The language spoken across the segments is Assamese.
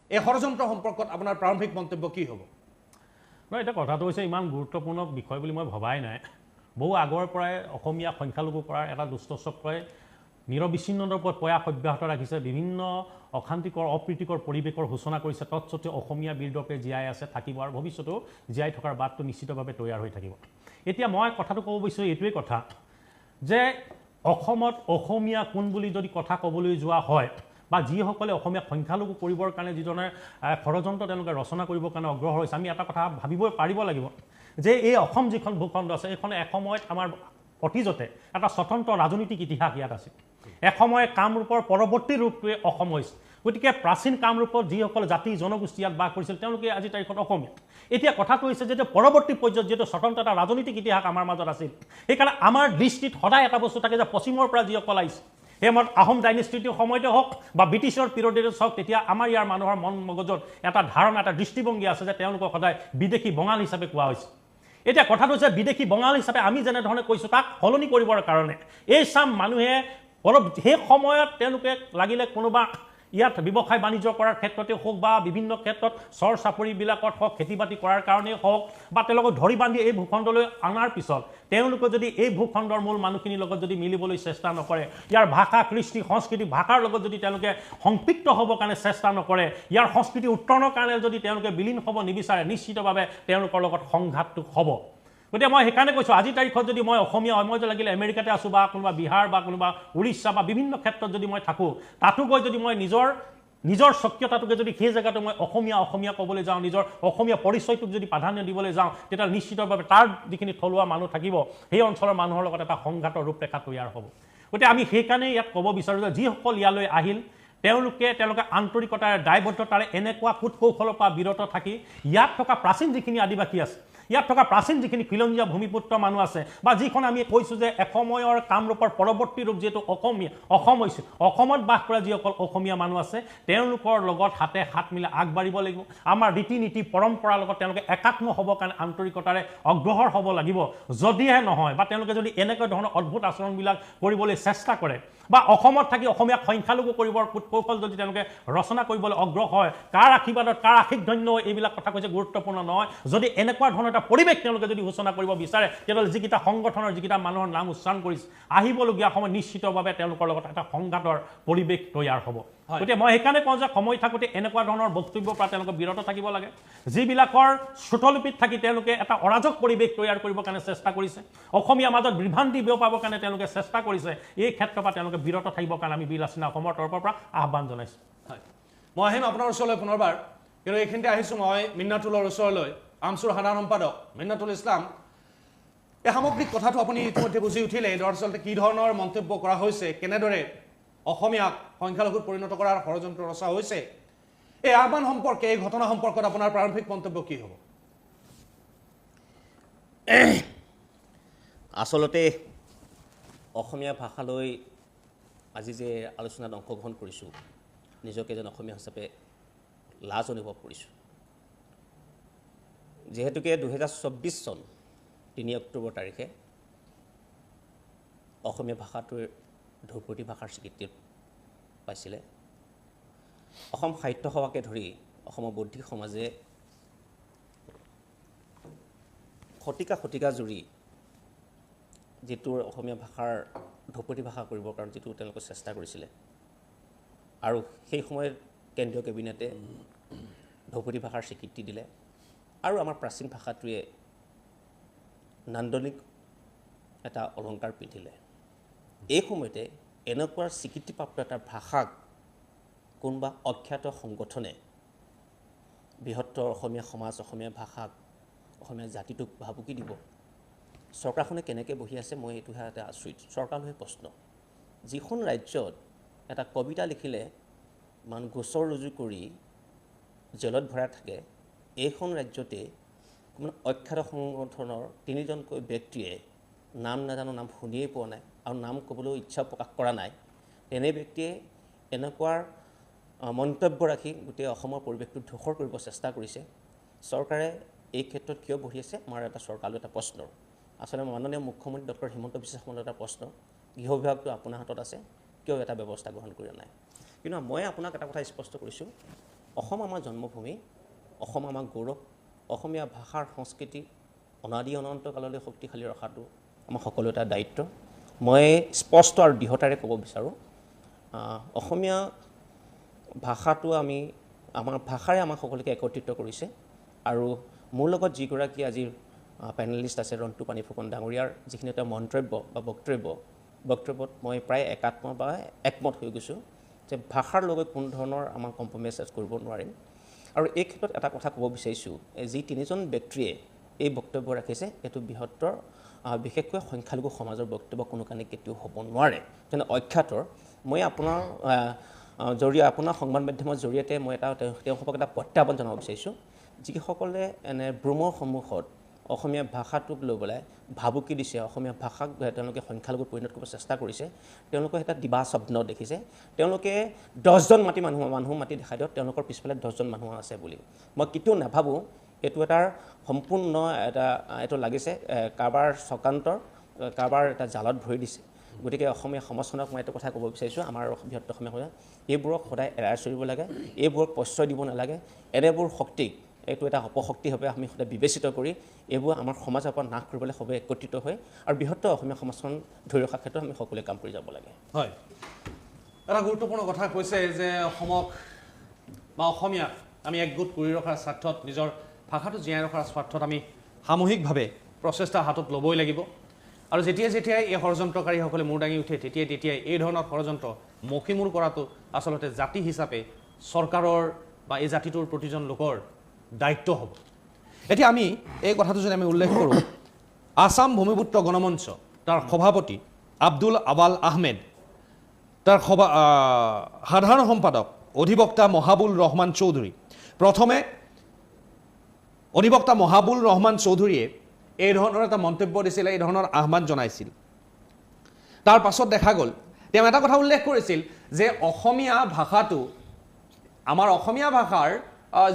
এই ষড়যন্ত্ৰ সম্পৰ্কত আপোনাৰ প্ৰাৰম্ভিক মন্তব্য কি হ'ব? নহয়, এতিয়া কথাটো হৈছে ইমান গুৰুত্বপূৰ্ণ বিষয় বুলি মই ভবাই নাই। বহু আগৰ পৰাই অসমীয়া সংখ্যালঘু কৰাৰ এটা দুষ্টচক্ৰই নিৰবিচ্ছিন্নতাৰ ওপৰত প্ৰয়াস অব্যাহত ৰাখিছে, বিভিন্ন অশান্তিকৰ অপ্ৰীতিকৰ পৰিৱেশৰ সূচনা কৰিছে। তৎসত্ত্বেও অসমীয়া বীৰদৰ্পে জীয়াই আছে, থাকিব আৰু ভৱিষ্যতেও জীয়াই থকাৰ বাটটো নিশ্চিতভাৱে তৈয়াৰ হৈ থাকিব। এতিয়া মই কথাটো ক'ব বিচাৰোঁ এইটোৱেই কথা যে অসমত অসমীয়া কোন বুলি যদি কথা ক'বলৈ যোৱা হয় বা যিসকলে অসমীয়া সংখ্যালঘু কৰিবৰ কাৰণে যিজনে ষড়যন্ত্ৰ তেওঁলোকে ৰচনা কৰিবৰ কাৰণে অগ্ৰসৰ হৈছে, আমি এটা কথা ভাবিব পাৰিব লাগিব যে এই অসম যিখন ভূখণ্ড আছে এইখন এসময়ত আমাৰ অতীজতে এটা স্বতন্ত্ৰ ৰাজনৈতিক ইতিহাস ইয়াত আছিল। এসময়ে কামৰূপৰ পৰৱৰ্তী ৰূপটোৱে অসম হৈছে। গতিকে প্ৰাচীন কামৰূপত যিসকল জাতি জনগোষ্ঠী ইয়াত বাস কৰিছিল তেওঁলোকে আজিৰ তাৰিখত অসমীয়া। এতিয়া কথাটো হৈছে যে পৰৱৰ্তী পৰ্যায়ত যিহেতু স্বতন্ত্ৰ এটা ৰাজনৈতিক ইতিহাস আমাৰ মাজত আছিল, সেইকাৰণে আমাৰ দৃষ্টিত সদায় এটা বস্তু থাকে যে পশ্চিমৰ পৰা যিসকল আহিছে, সেই সময়ত আহোম ডাইনেষ্টিটোৰ সময়তে হওক বা ব্ৰিটিছৰ পিৰিয়ডতে হওক, তেতিয়া আমাৰ ইয়াৰ মানুহৰ মন মগজত এটা ধাৰণা, এটা দৃষ্টিভংগী আছে যে তেওঁলোকক সদায় বিদেশী বঙাল হিচাপে কোৱা হৈছে। এতিয়া কথাটো হৈছে বিদেশী বঙাল হিচাপে আমি যেনেধৰণে কৈছোঁ তাক সলনি কৰিবৰ কাৰণে এই চাম মানুহে অলপ সেই সময়ত তেওঁলোকে লাগিলে কোনোবা ইয়াত ব্যৱসায় বাণিজ্য কৰাৰ ক্ষেত্ৰতে হওক বা বিভিন্ন ক্ষেত্ৰত চৰ চাপৰিবিলাকত হওক, খেতি বাতি কৰাৰ কাৰণেই হওক বা তেওঁলোকক ধৰি বান্ধি এই ভূখণ্ডলৈ অনাৰ পিছত তেওঁলোকে যদি এই ভূখণ্ডৰ মূল মানুহখিনিৰ লগত যদি মিলিবলৈ চেষ্টা নকৰে, ইয়াৰ ভাষা কৃষ্টি সংস্কৃতি ভাষাৰ লগত যদি তেওঁলোকে সংপৃক্ত হ'বৰ কাৰণে চেষ্টা নকৰে, ইয়াৰ সংস্কৃতি উত্তৰণৰ কাৰণে যদি তেওঁলোকে বিলীন হ'ব নিবিচাৰে, নিশ্চিতভাৱে তেওঁলোকৰ লগত সংঘাতটো হ'ব। গতিকে মই সেইকাৰণে কৈছোঁ আজিৰ তাৰিখত যদি মই অসমীয়া হয়, মই যদি লাগিলে আমেৰিকাতে আছোঁ বা কোনোবা বিহাৰ বা কোনোবা উৰিষ্যা বা বিভিন্ন ক্ষেত্ৰত যদি মই থাকোঁ, তাতো গৈ যদি মই নিজৰ স্বকীয়তাটোকে যদি সেই জেগাটো মই অসমীয়া ক'বলৈ যাওঁ, নিজৰ অসমীয়া পৰিচয়টোক যদি প্ৰাধান্য দিবলৈ যাওঁ, তেতিয়া নিশ্চিতভাৱে তাৰ যিখিনি থলুৱা মানুহ থাকিব সেই অঞ্চলৰ মানুহৰ লগত এটা সংঘাতৰ ৰূপৰেখা তৈয়াৰ হ'ব। গতিকে আমি সেইকাৰণে ইয়াত ক'ব বিচাৰোঁ যে যিসকল ইয়ালৈ আহিল তেওঁলোকে আন্তৰিকতাৰে দায়বদ্ধতাৰে এনেকুৱা কূট কৌশলৰ পৰা বিৰত থাকি ইয়াত থকা প্ৰাচীন যিখিনি আদিবাসী আছে, ইয়াত থকা প্ৰাচীন যিখিনি খিলঞ্জীয়া ভূমিপুত্ৰ মানুহ আছে বা যিখন আমি কৈছোঁ যে এসময়ৰ কামৰূপৰ পৰৱৰ্তী ৰূপ যিহেতু অসম হৈছে, অসমত বাস কৰা যিসকল অসমীয়া মানুহ আছে তেওঁলোকৰ লগত হাতে হাত মিলাই আগবাঢ়িব লাগিব। আমাৰ ৰীতি নীতি পৰম্পৰাৰ লগত তেওঁলোকে একাত্ম হ'বৰ কাৰণে আন্তৰিকতাৰে অগ্ৰসৰ হ'ব লাগিব। যদিহে নহয় বা তেওঁলোকে যদি এনেকুৱা ধৰণৰ অদ্ভুত আচৰণবিলাক কৰিবলৈ চেষ্টা কৰে বা অসমত থাকি অসমীয়া সংখ্যালঘু কৰিবৰ কৌশল যদি তেওঁলোকে ৰচনা কৰিবলৈ অগ্ৰসৰ হয়, কাৰ আশীৰ্বাদত কাৰ আশীষ ধন্য এইবিলাক কথা কৈছে গুৰুত্বপূৰ্ণ নহয়। যদি এনেকুৱা ধৰণৰ এটা পৰিৱেশ তেওঁলোকে যদি সূচনা কৰিব বিচাৰে, তেতিয়াহ'লে যিকেইটা সংগঠনৰ যিকেইটা মানুহৰ নাম উচ্চাৰণ কৰিছে আহিবলগীয়া সময় নিশ্চিতভাৱে তেওঁলোকৰ লগত এটা সংঘাতৰ পৰিৱেশ তৈয়াৰ হ'ব। গতিকে মই সেইকাৰণে কওঁ যে সময় থাকোঁতে এনেকুৱা ধৰণৰ বক্তব্যৰ পৰা তেওঁলোকে বিৰত থাকিব লাগে। যিবিলাকৰ শ্ৰুতলিপিত থাকি তেওঁলোকে এটা অৰাজক পৰিৱেশ তৈয়াৰ কৰিবৰ কাৰণে চেষ্টা কৰিছে, অসমীয়া মাজত বিভ্ৰান্তি বিয়পাবৰ কাৰণে তেওঁলোকে চেষ্টা কৰিছে, এই ক্ষেত্ৰৰ পৰা তেওঁলোকে বিৰত থাকিবৰ কাৰণে আমি বীৰ আচিনা অসমৰ তৰফৰ পৰা আহ্বান জনাইছোঁ। হয়, মই আহিম আপোনাৰ ওচৰলৈ পুনৰবাৰ, কিন্তু এইখিনিতে আহিছোঁ মই মিন্নাতুলৰ ওচৰলৈ। আমছুৰ সাধাৰণ সম্পাদক মিন্নাতুল ইছলাম, এই সামগ্ৰিক কথাটো আপুনি ইতিমধ্যে বুজি উঠিলে, দৰাচলতে কি ধৰণৰ মন্তব্য কৰা হৈছে, কেনেদৰে অসমীয়াক সংখ্যালঘুত পৰিণত কৰাৰ ষড়যন্ত্ৰ ৰচা হৈছে, এই আহ্বান সম্পৰ্কে এই ঘটনা সম্পৰ্কত আপোনাৰ প্ৰাৰম্ভিক মন্তব্য কি হ'ব? আচলতে অসমীয়া ভাষালৈ আজি যে আলোচনাত অংশগ্ৰহণ কৰিছোঁ, নিজকে এজন অসমীয়া হিচাপে লাজ অনুভৱ কৰিছোঁ। যিহেতুকে 2024 চন 3 অক্টোবৰ তাৰিখে অসমীয়া ভাষাটোৰ ধ্ৰুপদী ভাষাৰ স্বীকৃতি পাইছিলে। অসম সাহিত্য সভাকে ধৰি অসমৰ বৌদ্ধিক সমাজে শতিকা জুৰি যিটো অসমীয়া ভাষাৰ ধ্ৰুপদী ভাষা কৰিবৰ কাৰণে যিটো তেওঁলোকে চেষ্টা কৰিছিলে, আৰু সেই সময়ত কেন্দ্ৰীয় কেবিনেটে ধ্ৰুপদী ভাষাৰ স্বীকৃতি দিলে আৰু আমাৰ প্ৰাচীন ভাষাটোৱে নান্দনিক এটা অলংকাৰ পিন্ধিলে। এই সময়তে এনেকুৱা স্বীকৃতিপ্ৰাপ্ত এটা ভাষাক কোনোবা অখ্যাত সংগঠনে বৃহত্তৰ অসমীয়া সমাজ, অসমীয়া ভাষাক, অসমীয়া জাতিটোক ভাবুকি দিব, চৰকাৰখনে কেনেকৈ বহি আছে মই এইটোহে এটা আচৰিত। চৰকাৰলৈ প্ৰশ্ন, যিখন ৰাজ্যত এটা কবিতা লিখিলে মানুহ গোচৰ ৰুজু কৰি জেলত ভৰাই থাকে, এইখন ৰাজ্যতে কোনো অখ্যাত সংগঠনৰ 3জনকৈ ব্যক্তিয়ে নাম নাজানো, নাম শুনিয়েই পোৱা নাই আৰু নাম ক'বলৈ ইচ্ছা প্ৰকাশ কৰা নাই, তেনে ব্যক্তিয়ে এনেকুৱা মন্তব্য ৰাখি গোটেই অসমৰ পৰিৱেশটো ধূসৰ কৰিব চেষ্টা কৰিছে। চৰকাৰে এই ক্ষেত্ৰত কিয় বহি আছে, আমাৰ এটা চৰকাৰলৈ এটা প্ৰশ্ন। আচলতে মাননীয় মুখ্যমন্ত্ৰী ডক্টৰ হিমন্ত বিশ্ব শৰ্মালৈ এটা প্ৰশ্ন, গৃহ বিভাগটো আপোনাৰ হাতত আছে, কিয় এটা ব্যৱস্থা গ্ৰহণ কৰা নাই? কিন্তু মই আপোনাক এটা কথা স্পষ্ট কৰিছোঁ অসম আমাৰ জন্মভূমি, অসম আমাৰ গৌৰৱ, অসমীয়া ভাষাৰ সংস্কৃতি অনাদি অনন্তকাললৈ শক্তিশালী ৰখাটো আমাৰ সকলো এটা দায়িত্ব। মই স্পষ্ট আৰু দৃঢ়তাৰে ক'ব বিচাৰোঁ, অসমীয়া ভাষাটো আমাৰ ভাষাৰে আমাক সকলোকে একত্ৰিত কৰিছে। আৰু মোৰ লগত যিগৰাকী আজিৰ পেনেলিষ্ট আছে ৰন্টু পানী ফুকন ডাঙৰীয়াৰ যিখিনি এটা মন্তব্য বা বক্তব্যত মই প্ৰায় একমত হৈ গৈছোঁ যে ভাষাৰ লগত কোনো ধৰণৰ আমাৰ কম্প্ৰমাইজ কৰিব নোৱাৰিম। আৰু এই ক্ষেত্ৰত এটা কথা ক'ব বিচাৰিছোঁ, যি তিনিজন ব্যক্তিয়ে এই বক্তব্য ৰাখিছে এইটো বৃহত্তৰ বিশেষকৈ সংখ্যালঘু সমাজৰ বক্তব্য কোনো কাৰণে কেতিয়াও হ'ব নোৱাৰে। যেনে অখ্যাতৰ মই আপোনাৰ সংবাদ মাধ্যমৰ জৰিয়তে মই তেওঁলোকক এটা প্ৰত্যাহ্বান জনাব বিচাৰিছোঁ, যিসকলে এনে ব্ৰুমৰ সন্মুখত অসমীয়া ভাষাটোক লৈ পেলাই ভাবুকি দিছে, অসমীয়া ভাষাক তেওঁলোকে সংখ্যালঘুত পৰিণত কৰিব চেষ্টা কৰিছে, তেওঁলোকে এটা দিবা স্বপ্ন দেখিছে। তেওঁলোকে 10জন মানুহ মাতি দেখাই দিয়ক তেওঁলোকৰ পিছফালে 10জন মানুহ আছে বুলি। মই কেতিয়াও নাভাবোঁ এইটো এটাৰ সম্পূৰ্ণ এইটো লাগিছে কাৰোবাৰ চক্ৰান্তৰ, কাৰোবাৰ এটা জালত ভৰি দিছে। গতিকে অসমীয়া সমাজখনক মই এইটো কথা ক'ব বিচাৰিছোঁ, আমাৰ বৃহত্তৰ অসমীয়া সমাজ এইবোৰক সদায় এৰাই চলিব লাগে, এইবোৰক প্ৰশ্ৰয় দিব নালাগে। এনেবোৰ শক্তিক এইটো এটা অপশক্তিভাৱে আমি সদায় বিবেচিত কৰি এইবোৰ আমাৰ সমাজৰ পৰা নাশ কৰিবলৈ সবে একত্ৰিত হৈ আৰু বৃহত্তৰ অসমীয়া সমাজখন ধৰি ৰখাৰ ক্ষেত্ৰত আমি সকলোৱে কাম কৰি যাব লাগে। হয়, এটা গুৰুত্বপূৰ্ণ কথা কৈছে যে অসমক বা অসমীয়াক আমি একগোট কৰি ৰখাৰ স্বাৰ্থত, নিজৰ ভাষাটো জীয়াই ৰখাৰ স্বাৰ্থত আমি সামূহিকভাৱে প্ৰচেষ্টা হাতত ল'বই লাগিব। আৰু যেতিয়াই এই ষড়যন্ত্ৰকাৰীসকলে মূৰ দাঙি উঠে তেতিয়াই এই ধৰণৰ ষড়যন্ত্ৰ মষিমূৰ কৰাটো আচলতে জাতি হিচাপে চৰকাৰৰ বা এই জাতিটোৰ প্ৰতিজন লোকৰ দায়িত্ব হ'ব। এতিয়া আমি এই কথাটো যদি আমি উল্লেখ কৰোঁ, আসাম ভূমিপুত্ৰ গণমঞ্চ তাৰ সভাপতি আব্দুল আৱাল আহমেদ, তাৰ সাধাৰণ সম্পাদক অধিবক্তা মহাবুল ৰহমান চৌধুৰী, প্ৰথমে অধিবক্তা মহাবুল ৰহমান চৌধুৰীয়ে এই ধৰণৰ এটা মন্তব্য দিছিল, এই ধৰণৰ আহ্বান জনাইছিল। তাৰ পাছত দেখা গ'ল তেওঁ এটা কথা উল্লেখ কৰিছিল যে অসমীয়া ভাষাটো, আমাৰ অসমীয়া ভাষাৰ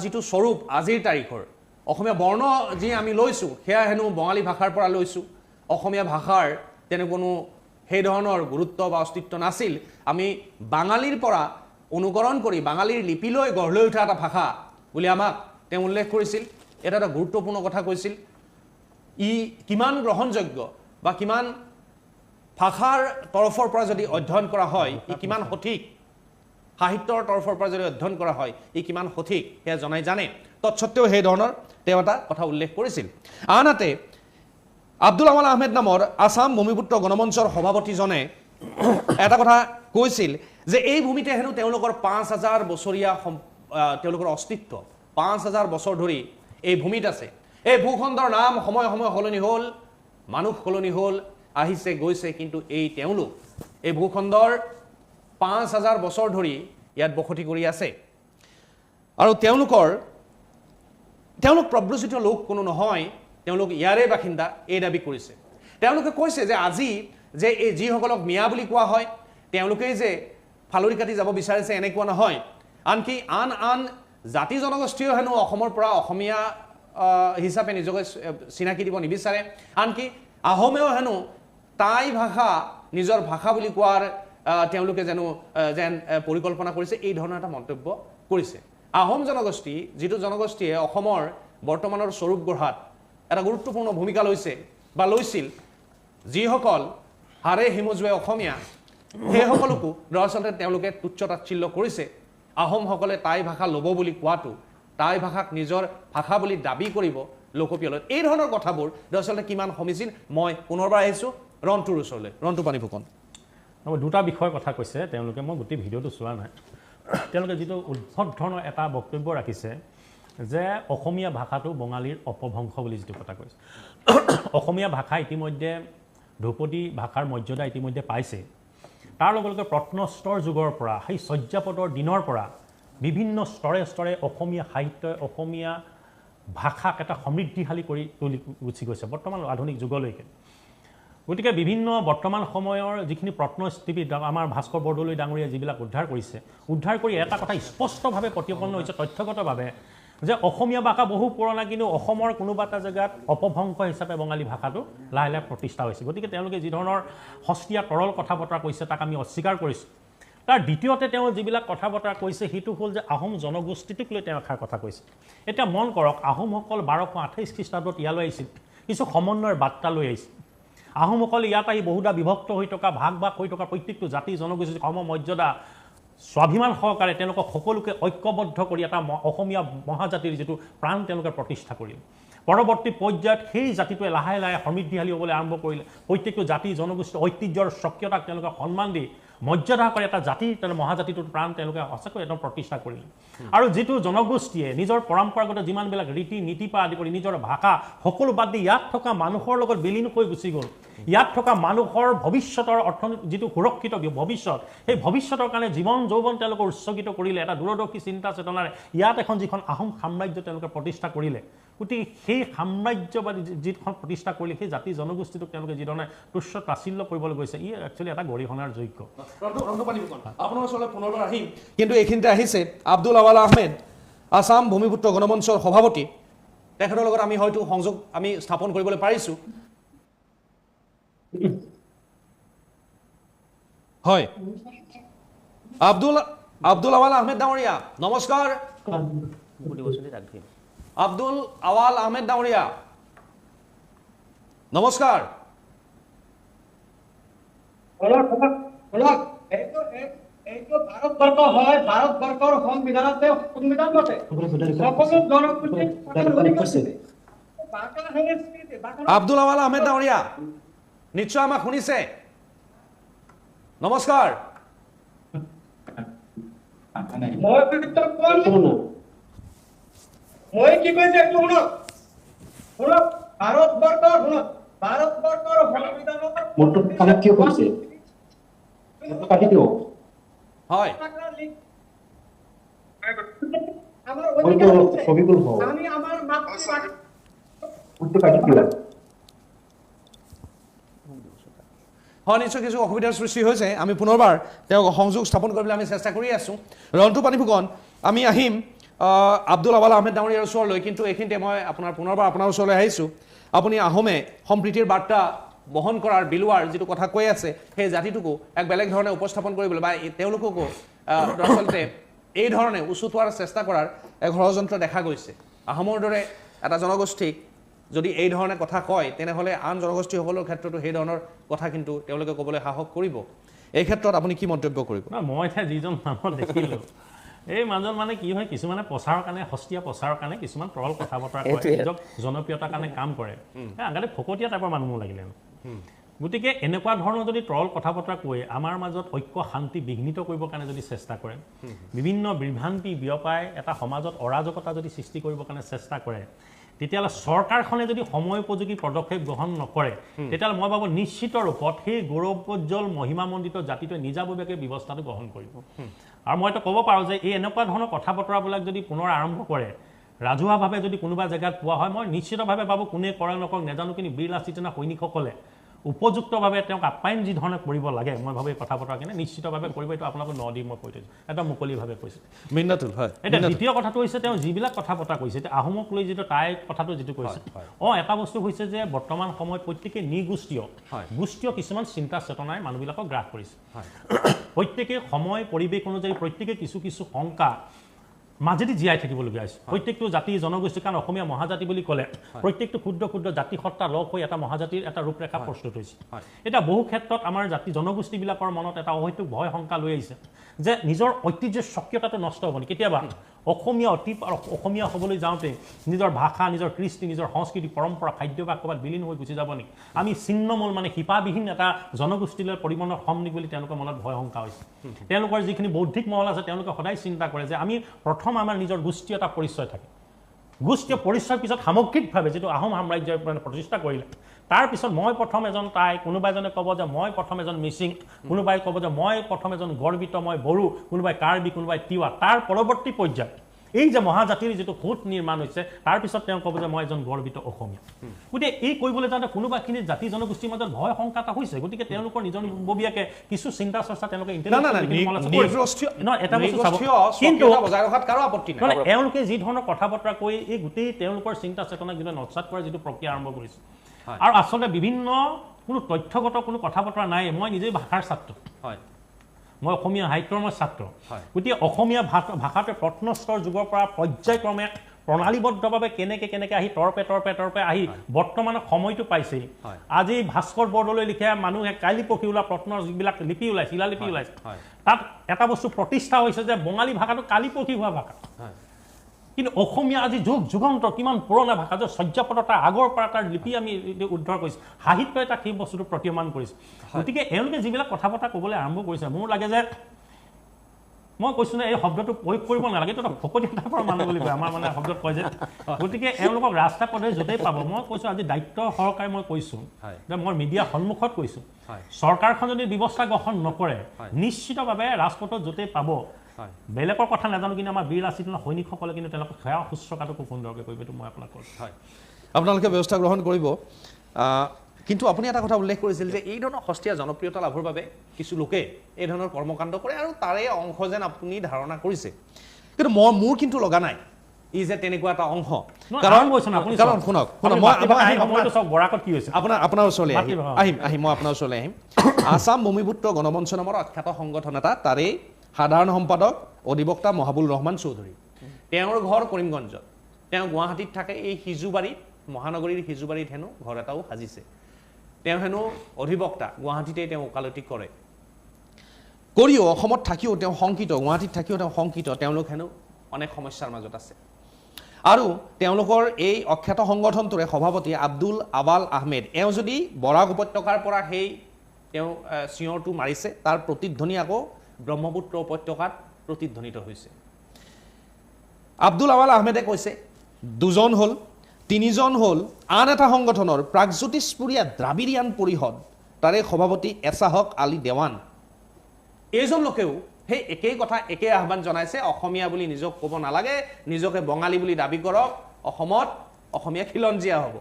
যিটো স্বৰূপ আজিৰ তাৰিখৰ, অসমীয়া বৰ্ণ যি আমি লৈছোঁ সেয়া হেনো বঙালী ভাষাৰ পৰা লৈছোঁ। অসমীয়া ভাষাৰ তেনে কোনো সেই ধৰণৰ গুৰুত্ব বা অস্তিত্ব নাছিল। আমি বাঙালীৰ পৰা অনুকৰণ কৰি বাঙালীৰ লিপিলৈ গঢ় লৈ উঠা এটা ভাষা বুলি আমাক তেওঁ উল্লেখ কৰিছিল। এটা গুৰুত্বপূৰ্ণ কথা কৈছিল। ই কিমান গ্ৰহণযোগ্য বা কিমান ভাষাৰ তৰফৰ পৰা যদি অধ্যয়ন কৰা হয় ই কিমান সঠিক, সাহিত্যৰ তৰফৰ পৰা যদি অধ্যয়ন কৰা হয় ই কিমান সঠিক সেয়া জনাই জানে। তৎসত্ত্বেও সেই ধৰণৰ তেওঁ এটা কথা উল্লেখ কৰিছিল। আনহাতে আব্দুল আৱাল আহমেদ নামৰ আসাম ভূমিপুত্ৰ গণমঞ্চৰ সভাপতিজনে এটা কথা কৈছিল যে এই ভূমিতে হেনো তেওঁলোকৰ 5000 বছৰীয়া তেওঁলোকৰ অস্তিত্ব, 5000 বছৰ ধৰি এই ভূমিত আছে। এই ভূখণ্ডৰ নাম সময়ে সময়ে সলনি হ'ল, মানুহ সলনি হ'ল, আহিছে গৈছে, কিন্তু তেওঁলোক এই ভূখণ্ডৰ 5000 বছৰ ধৰি ইয়াত বসতি কৰি আছে। আৰু তেওঁলোক প্ৰব্ৰজিত লোক কোনো নহয়, তেওঁলোক ইয়াৰে বাসিন্দা এই দাবী কৰিছে। তেওঁলোকে কৈছে যে আজি যে এই যিসকলক মিয়া বুলি কোৱা হয় তেওঁলোকেই যে ফালৰি কাটি যাব বিচাৰিছে এনেকুৱা নহয়। আনকি আন জাতি জনগোষ্ঠীও হেনো অসমৰ পৰা অসমীয়া হিচাপে নিজকে চিনাকি দিব নিবিচাৰে। আনকি আহোমেও হেনো টাই ভাষা নিজৰ ভাষা বুলি কোৱাৰ তেওঁলোকে যেন পৰিকল্পনা কৰিছে, এই ধৰণৰ এটা মন্তব্য কৰিছে। আহোম জনগোষ্ঠী, যিটো জনগোষ্ঠীয়ে অসমৰ বৰ্তমানৰ স্বৰূপ গঢ়াত এটা গুৰুত্বপূৰ্ণ ভূমিকা লৈছিল, যিসকল হাড়ে হিমজুৱে অসমীয়া সেইসকলকো দৰাচলতে তেওঁলোকে তুচ্ছ তাচ্ছিল্য কৰিছে। আহোমসকলে টাই ভাষা ল'ব বুলি কোৱাটো, টাই ভাষাক নিজৰ ভাষা বুলি দাবী কৰিব লোকপিয়লত, এই ধৰণৰ কথাবোৰ দৰাচলতে কিমান সমীচীন। মই পুনৰবাৰ আহিছোঁ ৰন্টুৰ ওচৰলৈ। ৰন্টু পানী ফুকন, দুটা বিষয়ৰ কথা কৈছে তেওঁলোকে, মই গোটেই ভিডিঅ'টো চোৱা নাই। তেওঁলোকে যিটো উদ্ভট ধৰণৰ এটা বক্তব্য ৰাখিছে যে অসমীয়া ভাষাটো বঙালীৰ অপভ্ৰংশ বুলি যিটো কথা কৈছে, অসমীয়া ভাষা ইতিমধ্যে ধ্ৰুপদী ভাষাৰ মৰ্যাদা ইতিমধ্যে পাইছে। তাৰ লগে লগে প্ৰত্নস্তৰ যুগৰ পৰা, সেই চৰ্যাপদৰ দিনৰ পৰা বিভিন্ন স্তৰে স্তৰে অসমীয়া সাহিত্যই অসমীয়া ভাষাক এটা সমৃদ্ধিশালী কৰি তুলি গুচি গৈছে বৰ্তমান আধুনিক যুগলৈকে। গতিকে বিভিন্ন বৰ্তমান সময়ৰ যিখিনি প্ৰত্নস্থিতিবিদ আমাৰ ভাস্কৰ বৰদলৈ ডাঙৰীয়াই যিবিলাক উদ্ধাৰ কৰি এটা কথা স্পষ্টভাৱে প্ৰতিপন্ন হৈছে তথ্যগতভাৱে যে অসমীয়া ভাষা বহু পুৰণা, কিন্তু অসমৰ কোনোবা এটা জেগাত অপভ্ৰংশ হিচাপে বঙালী ভাষাটো লাহে লাহে প্ৰতিষ্ঠা হৈছে। গতিকে তেওঁলোকে যি ধৰণৰ সস্তীয়া তৰল কথা বতৰা কৈছে তাক আমি অস্বীকাৰ কৰিছোঁ। তাৰ দ্বিতীয়তে তেওঁ যিবিলাক কথা বতৰা কৈছে সেইটো হ'ল যে আহোম জনগোষ্ঠীটোক লৈ তেওঁ এষাৰ কথা কৈছে। এতিয়া মন কৰক, আহোমসকল 1228 খ্ৰীষ্টাব্দত ইয়ালৈ আহিছিল, কিছু সমন্বয়ৰ বাৰ্তা লৈ আহিছিল। আহোমসকল ইয়াত আহি বহুদা বিভক্ত হৈ থকা, ভাগ ভাগ হৈ থকা প্ৰত্যেকটো জাতি জনগোষ্ঠী সমমৰ্যাদা স্বাভিমান সহকাৰে তেওঁলোকক সকলোকে ঐক্যবদ্ধ কৰি এটা অসমীয়া মহাজাতিৰ যিটো প্ৰাণ তেওঁলোকে প্ৰতিষ্ঠা কৰিলে। পৰৱৰ্তী পৰ্যায়ত সেই জাতিটোৱে লাহে লাহে সমৃদ্ধিশালী হ'বলৈ আৰম্ভ কৰিলে। প্ৰত্যেকটো জাতি জনগোষ্ঠীৰ ঐতিহ্যৰ স্বকীয়তাক তেওঁলোকে সন্মান দি মৰ্যাদা কৰি এটা জাতি মহাজাতিটোৰ প্ৰাণ তেওঁলোকে সঁচাকৈ একদম প্ৰতিষ্ঠা কৰিলে। আৰু যিটো জনগোষ্ঠীয়ে নিজৰ পৰম্পৰাগত যিমানবিলাক ৰীতি নীতিৰ পৰা আদি কৰি নিজৰ ভাষা সকলো বাদ দি ইয়াত থকা মানুহৰ লগত বিলীন হৈ গুচি গ'ল। ইয়াত থকা মানুহৰ ভৱিষ্যতৰ অৰ্থনীতি যিটো সুৰক্ষিত ভৱিষ্যত, সেই ভৱিষ্যতৰ কাৰণে জীৱন যৌৱন তেওঁলোকে উৎসৰ্গিত কৰিলে এটা দূৰদৰ্শী চিন্তা চেতনাৰে। ইয়াত এখন যিখন আহোম সাম্ৰাজ্য তেওঁলোকে প্ৰতিষ্ঠা কৰিলে, গতিকে সেই সাম্ৰাজ্যবাদী যিখন প্ৰতিষ্ঠা কৰিলে সেই জাতি জনগোষ্ঠীটোক তেওঁলোকে যিধৰণে তুচ্ছ তাচ্ছিল্য কৰিবলৈ গৈছে, ই একচুৱেলি এটা গৰিহণাৰ যোগ্য। আপোনাৰ ওচৰলৈ পুনৰবাৰ আহিম, কিন্তু এইখিনিতে আহিছে আব্দুল আৱাল আহমেদ, আছাম ভূমিপুত্ৰ গণমঞ্চৰ সভাপতি। তেখেতৰ লগত আমি হয়তো সংযোগ আমি স্থাপন কৰিবলৈ পাৰিছোঁ। হয়, আব্দুল আৱাল আহমেদ ডাঙৰীয়া নমস্কাৰ। আব্দুল আৱাল আহমেদ ডাঙৰীয়া নমস্কাৰ। ভাৰতবৰ্ষ হয়, ভাৰতবৰ্ষৰ সংবিধানতে সংবিধান মতে সকলো জনগোষ্ঠী। আব্দুল আৱাল আহমেদ ডাঙৰীয়া নিশ্চয় আমাক শুনিছে? নমস্কাৰ। মই কি কৈছে একটু শুনক, শুনক। ভাৰতবৰ্ষৰ শুনক, ভাৰতবৰ্ষৰ হয়, হয়, নিশ্চয় কিছু অসুবিধাৰ সৃষ্টি হৈছে। আমি পুনৰবাৰ তেওঁক সংযোগ স্থাপন কৰিবলৈ আমি চেষ্টা কৰি আছোঁ। ৰন্টু পানী ফুকন, আমি আহিম আব্দুল আৱাল আহমেদ ডাঙৰীয়াৰ ওচৰলৈ, কিন্তু এইখিনিতে মই পুনৰবাৰ আপোনাৰ ওচৰলৈ আহিছোঁ। আপুনি আহোমে সম্প্ৰীতিৰ বাৰ্তা বহন কৰাৰ বিলোৱাৰ যিটো কথা কৈ আছে, সেই জাতিটোকো এক বেলেগ ধৰণে উপস্থাপন কৰিবলৈ বা তেওঁলোককো আচলতে এই ধৰণে উচুটোৱাৰ চেষ্টা কৰাৰ এক ষড়যন্ত্ৰ দেখা গৈছে। আহোমৰ দৰে এটা জনগোষ্ঠীক যদি এই ধৰণে কথা কয়, তেনেহ'লে আন জনগোষ্ঠীসকলৰ ক্ষেত্ৰতো সেই ধৰণৰ কথা কিন্তু তেওঁলোকে ক'বলৈ সাহস কৰিব। এই ক্ষেত্ৰত আপুনি কি মন্তব্য কৰিব? মই এতিয়া যিজন মানুহ দেখিলোঁ, এই মানুহজন মানে কি হয়, কিছুমানে প্ৰচাৰৰ কাৰণে, সস্তীয়া প্ৰচাৰৰ কাৰণে কিছুমান তৰল কথা বতৰা কৰে, নিজক জনপ্ৰিয়তাৰ কাৰণে কাম কৰে। আগতে ফকতীয়া টাইপৰ মানুহ লাগিলে। গতিকে এনেকুৱা ধৰণৰ যদি তৰল কথা বতৰা কৈ আমাৰ মাজত ঐক্য শান্তি বিঘ্নিত কৰিবৰ কাৰণে যদি চেষ্টা কৰে, বিভিন্ন বিভ্ৰান্তি বিয়পাই এটা সমাজত অৰাজকতা যদি সৃষ্টি কৰিবৰ কাৰণে চেষ্টা কৰে, তেতিয়াহ'লে চৰকাৰখনে যদি সময় উপযোগী পদক্ষেপ গ্ৰহণ নকৰে, তেতিয়াহ'লে মই ভাবোঁ নিশ্চিত ৰূপত সেই গৌৰৱোজ্জ্বল মহিমামণ্ডিত জাতিটোৱে নিজাববীয়াকৈ ব্যৱস্থাটো গ্ৰহণ কৰিব। আৰু মইতো ক'ব পাৰোঁ যে এই এনেকুৱা ধৰণৰ কথা বতৰাবিলাক যদি পুনৰ আৰম্ভ কৰে, ৰাজহুৱাভাৱে যদি কোনোবা জেগাত পোৱা হয়, মই নিশ্চিতভাৱে ভাবোঁ কোনে কৰে নকৰক নেজানো, কিন্তু বীৰ লাচিত সৈনিকসকলে উপযুক্তভাৱে তেওঁক আপ্যায়ন যি ধৰণে কৰিব লাগে, মই ভাবোঁ এই কথা বতৰা কিনে নিশ্চিতভাৱে কৰিব। এইটো আপোনালোকক ন দি মই কৈ থৈছোঁ, এটা মুকলিভাৱে কৈছোঁ। মিন্নাতুল, হয়। এতিয়া দ্বিতীয় কথাটো হৈছে তেওঁ যিবিলাক কথা বতৰা কৈছে, এতিয়া আহোমক লৈ যিটো তাই কথাটো যিটো কৈছে, এটা বস্তু হৈছে যে বৰ্তমান সময়ত প্ৰত্যেকে গোষ্ঠীয় কিছুমান চিন্তা চেতনাই মানুহবিলাকক গ্ৰাস কৰিছে। প্ৰত্যেকে সময় পৰিৱেশ অনুযায়ী প্ৰত্যেকে কিছু কিছু শংকা মাজেদি জীয়াই থাকিবলগীয়া হৈছে। প্ৰত্যেকটো জাতি জনগোষ্ঠী, কাৰণ অসমীয়া মহাজাতি বুলি ক'লে প্ৰত্যেকটো ক্ষুদ্ৰ ক্ষুদ্ৰ জাতি সত্তা লগ হৈ এটা মহাজাতিৰ এটা ৰূপৰেখা প্ৰস্তুত হৈছে। এতিয়া বহু ক্ষেত্ৰত আমাৰ জাতি জনগোষ্ঠীবিলাকৰ মনত এটা অহৈতুক ভয় শংকা লৈ আহিছে যে নিজৰ ঐতিহ্যৰ স্বকীয়তাটো নষ্ট হ'ব নেকি। কেতিয়াবা অসমীয়া হ'বলৈ যাওঁতে নিজৰ ভাষা, নিজৰ কৃষ্টি, নিজৰ সংস্কৃতি, পৰম্পৰা, খাদ্যভাস ক'ৰবাত বিলীন হৈ গুচি যাব নেকি। আমি ছিন্নমূল মানে শিপাবিহীন এটা জনগোষ্ঠীলৈ পৰিমাণৰ হ'ম নেকি বুলি তেওঁলোকৰ মনত ভয় শংকা হৈছে। তেওঁলোকৰ যিখিনি বৌদ্ধিক মহল আছে তেওঁলোকে সদায় চিন্তা কৰে যে আমি প্ৰথম আমাৰ নিজৰ গোষ্ঠীয় এটা পৰিচয় থাকে, গোষ্ঠীয় পৰিচয়ৰ পিছত সামগ্ৰিকভাৱে যিটো আহোম সাম্ৰাজ্যই মানে প্ৰতিষ্ঠা কৰিলে, তাৰপিছত মই প্ৰথম এজন টাই, কোনোবা এজনে ক'ব যে মই প্ৰথম এজন মিচিং, কোনোবাই ক'ব যে মই প্ৰথম এজন গৰ্বিত মই বড়ো, কোনোবাই কাৰ্বি, কোনোবাই তিৱা। তাৰ পৰৱৰ্তী পৰ্যায়ত এই যে মহাজাতিৰ যিটো সোঁত নিৰ্মাণ হৈছে, তাৰপিছত তেওঁ ক'ব যে মই এজন গৰ্বিত অসমীয়া। গতিকে এই কৰিবলৈ যাওঁতে কোনোবাখিনি জাতি জনগোষ্ঠীৰ মাজত ভয় শংকা এটা হৈছে। গতিকে তেওঁলোকৰ নিজৰ নিজাববীয়াকৈ কিছু চিন্তা চৰ্চা তেওঁলোকে এওঁলোকে যি ধৰণৰ কথা বতৰা কৈ এই গোটেই তেওঁলোকৰ চিন্তা চেতনাক যিটো নৎসাত কৰাৰ যিটো প্ৰক্ৰিয়া আৰম্ভ কৰিছে, আৰু আচলতে বিভিন্ন কোনো তথ্যগত কোনো কথা বতৰা নাই। মই নিজেই ভাষাৰ ছাত্ৰ, মই অসমীয়া সাহিত্যৰ মই ছাত্ৰ হয়। গতিকে অসমীয়া ভাষাটোৱে প্ৰত্নস্তৰ যুগৰ পৰা পৰ্যায়ক্ৰমে প্ৰণালীবদ্ধভাৱে কেনেকে আহি তৰপে আহি বৰ্তমানৰ সময়টো পাইছে হয়। আজি ভাস্কৰ বৰদলৈ লিখা মানুহে কালি পঢ়ি ওলোৱা প্ৰত্নৰ যিবিলাক লিপি ওলাইছে শিলালিপি ওলাইছে হয়। তাত এটা বস্তু প্ৰতিষ্ঠা হৈছে যে বঙালী ভাষাটো কালি পঢ়ি হোৱা ভাষা হয়। কিন্তু অসমীয়া আজি যুগান্তৰ কিমান পুৰণা ভাষা যে চৰ্যাপদতাৰ আগৰ পৰা তাৰ লিপি আমি উদ্ধাৰ কৰিছোঁ সাহিত্যই তাক সেই বস্তুটো প্ৰতীয়মান কৰিছে গতিকে এওঁলোকে যিবিলাক কথা বতৰা ক'বলৈ আৰম্ভ কৰিছে মোৰ লাগে যে মই কৈছোঁ নে এই শব্দটো প্ৰয়োগ কৰিব নালাগে এইটো ফকতীয়া টাইপৰ মানুহ বুলি কয় আমাৰ মানে শব্দত কয় যে গতিকে এওঁলোকক ৰাস্তা পদে য'তেই পাব মই কৈছোঁ আজি দায়িত্ব সহকাৰে মই কৈছোঁ যে মই মিডিয়া সন্মুখত কৈছোঁ চৰকাৰখন যদি ব্যৱস্থা গ্ৰহণ নকৰে নিশ্চিতভাৱে ৰাজপথত য'তেই পাব বেলেগৰ কথা নাজানো কিন্তু আমাৰ বীৰ লাচিত সৈনিকসকলে কিন্তু তেওঁলোকক সেয়া শুশ্ৰূষাটো খুব সুন্দৰকৈ কৰিব এইটো মই আপোনাক কৈছোঁ হয় আপোনালোকে ব্যৱস্থা গ্ৰহণ কৰিব কিন্তু আপুনি এটা কথা উল্লেখ কৰিছিল যে এই ধৰণৰ সস্তীয়া জনপ্ৰিয়তা লাভৰ বাবে কিছু লোকে এই ধৰণৰ কৰ্মকাণ্ড কৰে আৰু তাৰে অংশ যেন আপুনি ধাৰণা কৰিছে কিন্তু মোৰ কিন্তু লগা নাই ই যে তেনেকুৱা এটা অংশ কাৰণ শুনক আপোনাৰ ওচৰলৈ আহিম মই আপোনাৰ ওচৰলৈ আহিম আসাম ভূমিপুত্ৰ গণমঞ্চ নামৰ অখ্যাত সংগঠন এটা তাৰে সাধাৰণ সম্পাদক অধিবক্তা মহাবুল ৰহমান চৌধুৰী তেওঁৰ ঘৰ কৰিমগঞ্জত তেওঁ গুৱাহাটীত থাকে এই সিজুবাৰীত মহানগৰীৰ সিজুবাৰীত হেনো ঘৰ এটাও সাজিছে তেওঁ হেনো অধিবক্তা গুৱাহাটীতে তেওঁ ওকালতি কৰে কৰিও অসমত থাকিও তেওঁ শংকিত গুৱাহাটীত থাকিও তেওঁ শংকিত তেওঁলোক হেনো অনেক সমস্যাৰ মাজত আছে আৰু তেওঁলোকৰ এই অখ্যাত সংগঠনটোৰে সভাপতি আব্দুল আৱাল আহমেদ এওঁ যদি বৰাক উপত্যকাৰ পৰা সেই তেওঁ চিঞৰটো মাৰিছে তাৰ প্ৰতিধ্বনি আকৌ ব্ৰহ্মপুত্ৰ উপত্যকাত প্ৰতিধ্বনিত হৈছে আব্দুল আৱাল আহমেদে কৈছে দুজন হ'ল তিনিজন হ'ল আন এটা সংগঠনৰ প্ৰাগজ্যোতিষপুৰীয়া দ্ৰাবিড়িয়ান পৰিষদ তাৰে সভাপতি এছাহক আলী দেৱান এইজন লোকেও সেই একেই কথা একে আহ্বান জনাইছে অসমীয়া বুলি নিজক ক'ব নালাগে নিজকে বঙালী বুলি দাবী কৰক অসমত অসমীয়া খিলঞ্জীয়া হ'ব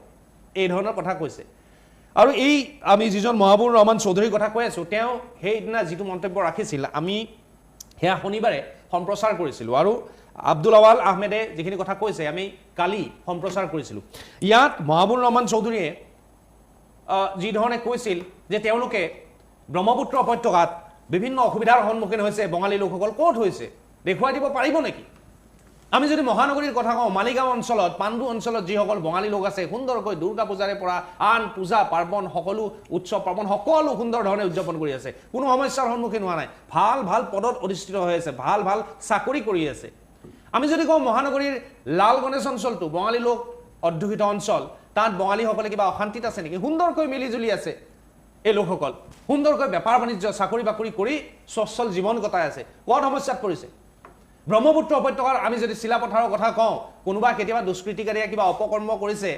এই ধৰণৰ কথা কৈছে আৰু এই আমি যিজন মহাবুৰ ৰহমান চৌধুৰীৰ কথা কৈ আছোঁ তেওঁ সেইদিনা যিটো মন্তব্য ৰাখিছিল আমি সেয়া শনিবাৰে সম্প্ৰচাৰ কৰিছিলোঁ আৰু আব্দুল আৱাল আহমেদে যিখিনি কথা কৈছে আমি কালি সম্প্ৰচাৰ কৰিছিলোঁ ইয়াত মহাবুৰ ৰহমান চৌধুৰীয়ে যি ধৰণে কৈছিল যে তেওঁলোকে ব্ৰহ্মপুত্ৰ উপত্যকাত বিভিন্ন অসুবিধাৰ সন্মুখীন হৈছে বঙালী লোকসকল ক'ত হৈছে দেখুৱাই দিব পাৰিব নেকি আমি যদি মহানগৰীৰ কথা কওঁ মালিগাঁও অঞ্চলত পাণ্ডু অঞ্চলত যিসকল বঙালী লোক আছে সুন্দৰকৈ দুৰ্গা পূজাৰে পৰা আন পূজা পাৰ্বণ সকলো উৎসৱ পাৰ্বণ সকলো সুন্দৰ ধৰণে উদযাপন কৰি আছে কোনো সমস্যাৰ সন্মুখীন হোৱা নাই ভাল ভাল পদত অধিষ্ঠিত হৈ আছে ভাল ভাল চাকৰি কৰি আছে আমি যদি কওঁ মহানগৰীৰ লাল গণেশ অঞ্চলটো বঙালী লোক অধ্যুষিত অঞ্চল তাত বঙালীসকলে কিবা অশান্তিত আছে নেকি সুন্দৰকৈ মিলিজুলি আছে এই লোকসকল সুন্দৰকৈ বেপাৰ বাণিজ্য চাকৰি বাকৰি কৰি স্বচ্ছল জীৱন কটাই আছে ক'ত সমস্যাত পৰিছে ব্ৰহ্মপুত্ৰ উপত্যকাৰ আমি যদি চিলাপথাৰৰ কথা কওঁ কোনোবা কেতিয়াবা দুষ্কৃতিকাৰীয়ে কিবা অপকৰ্ম কৰিছে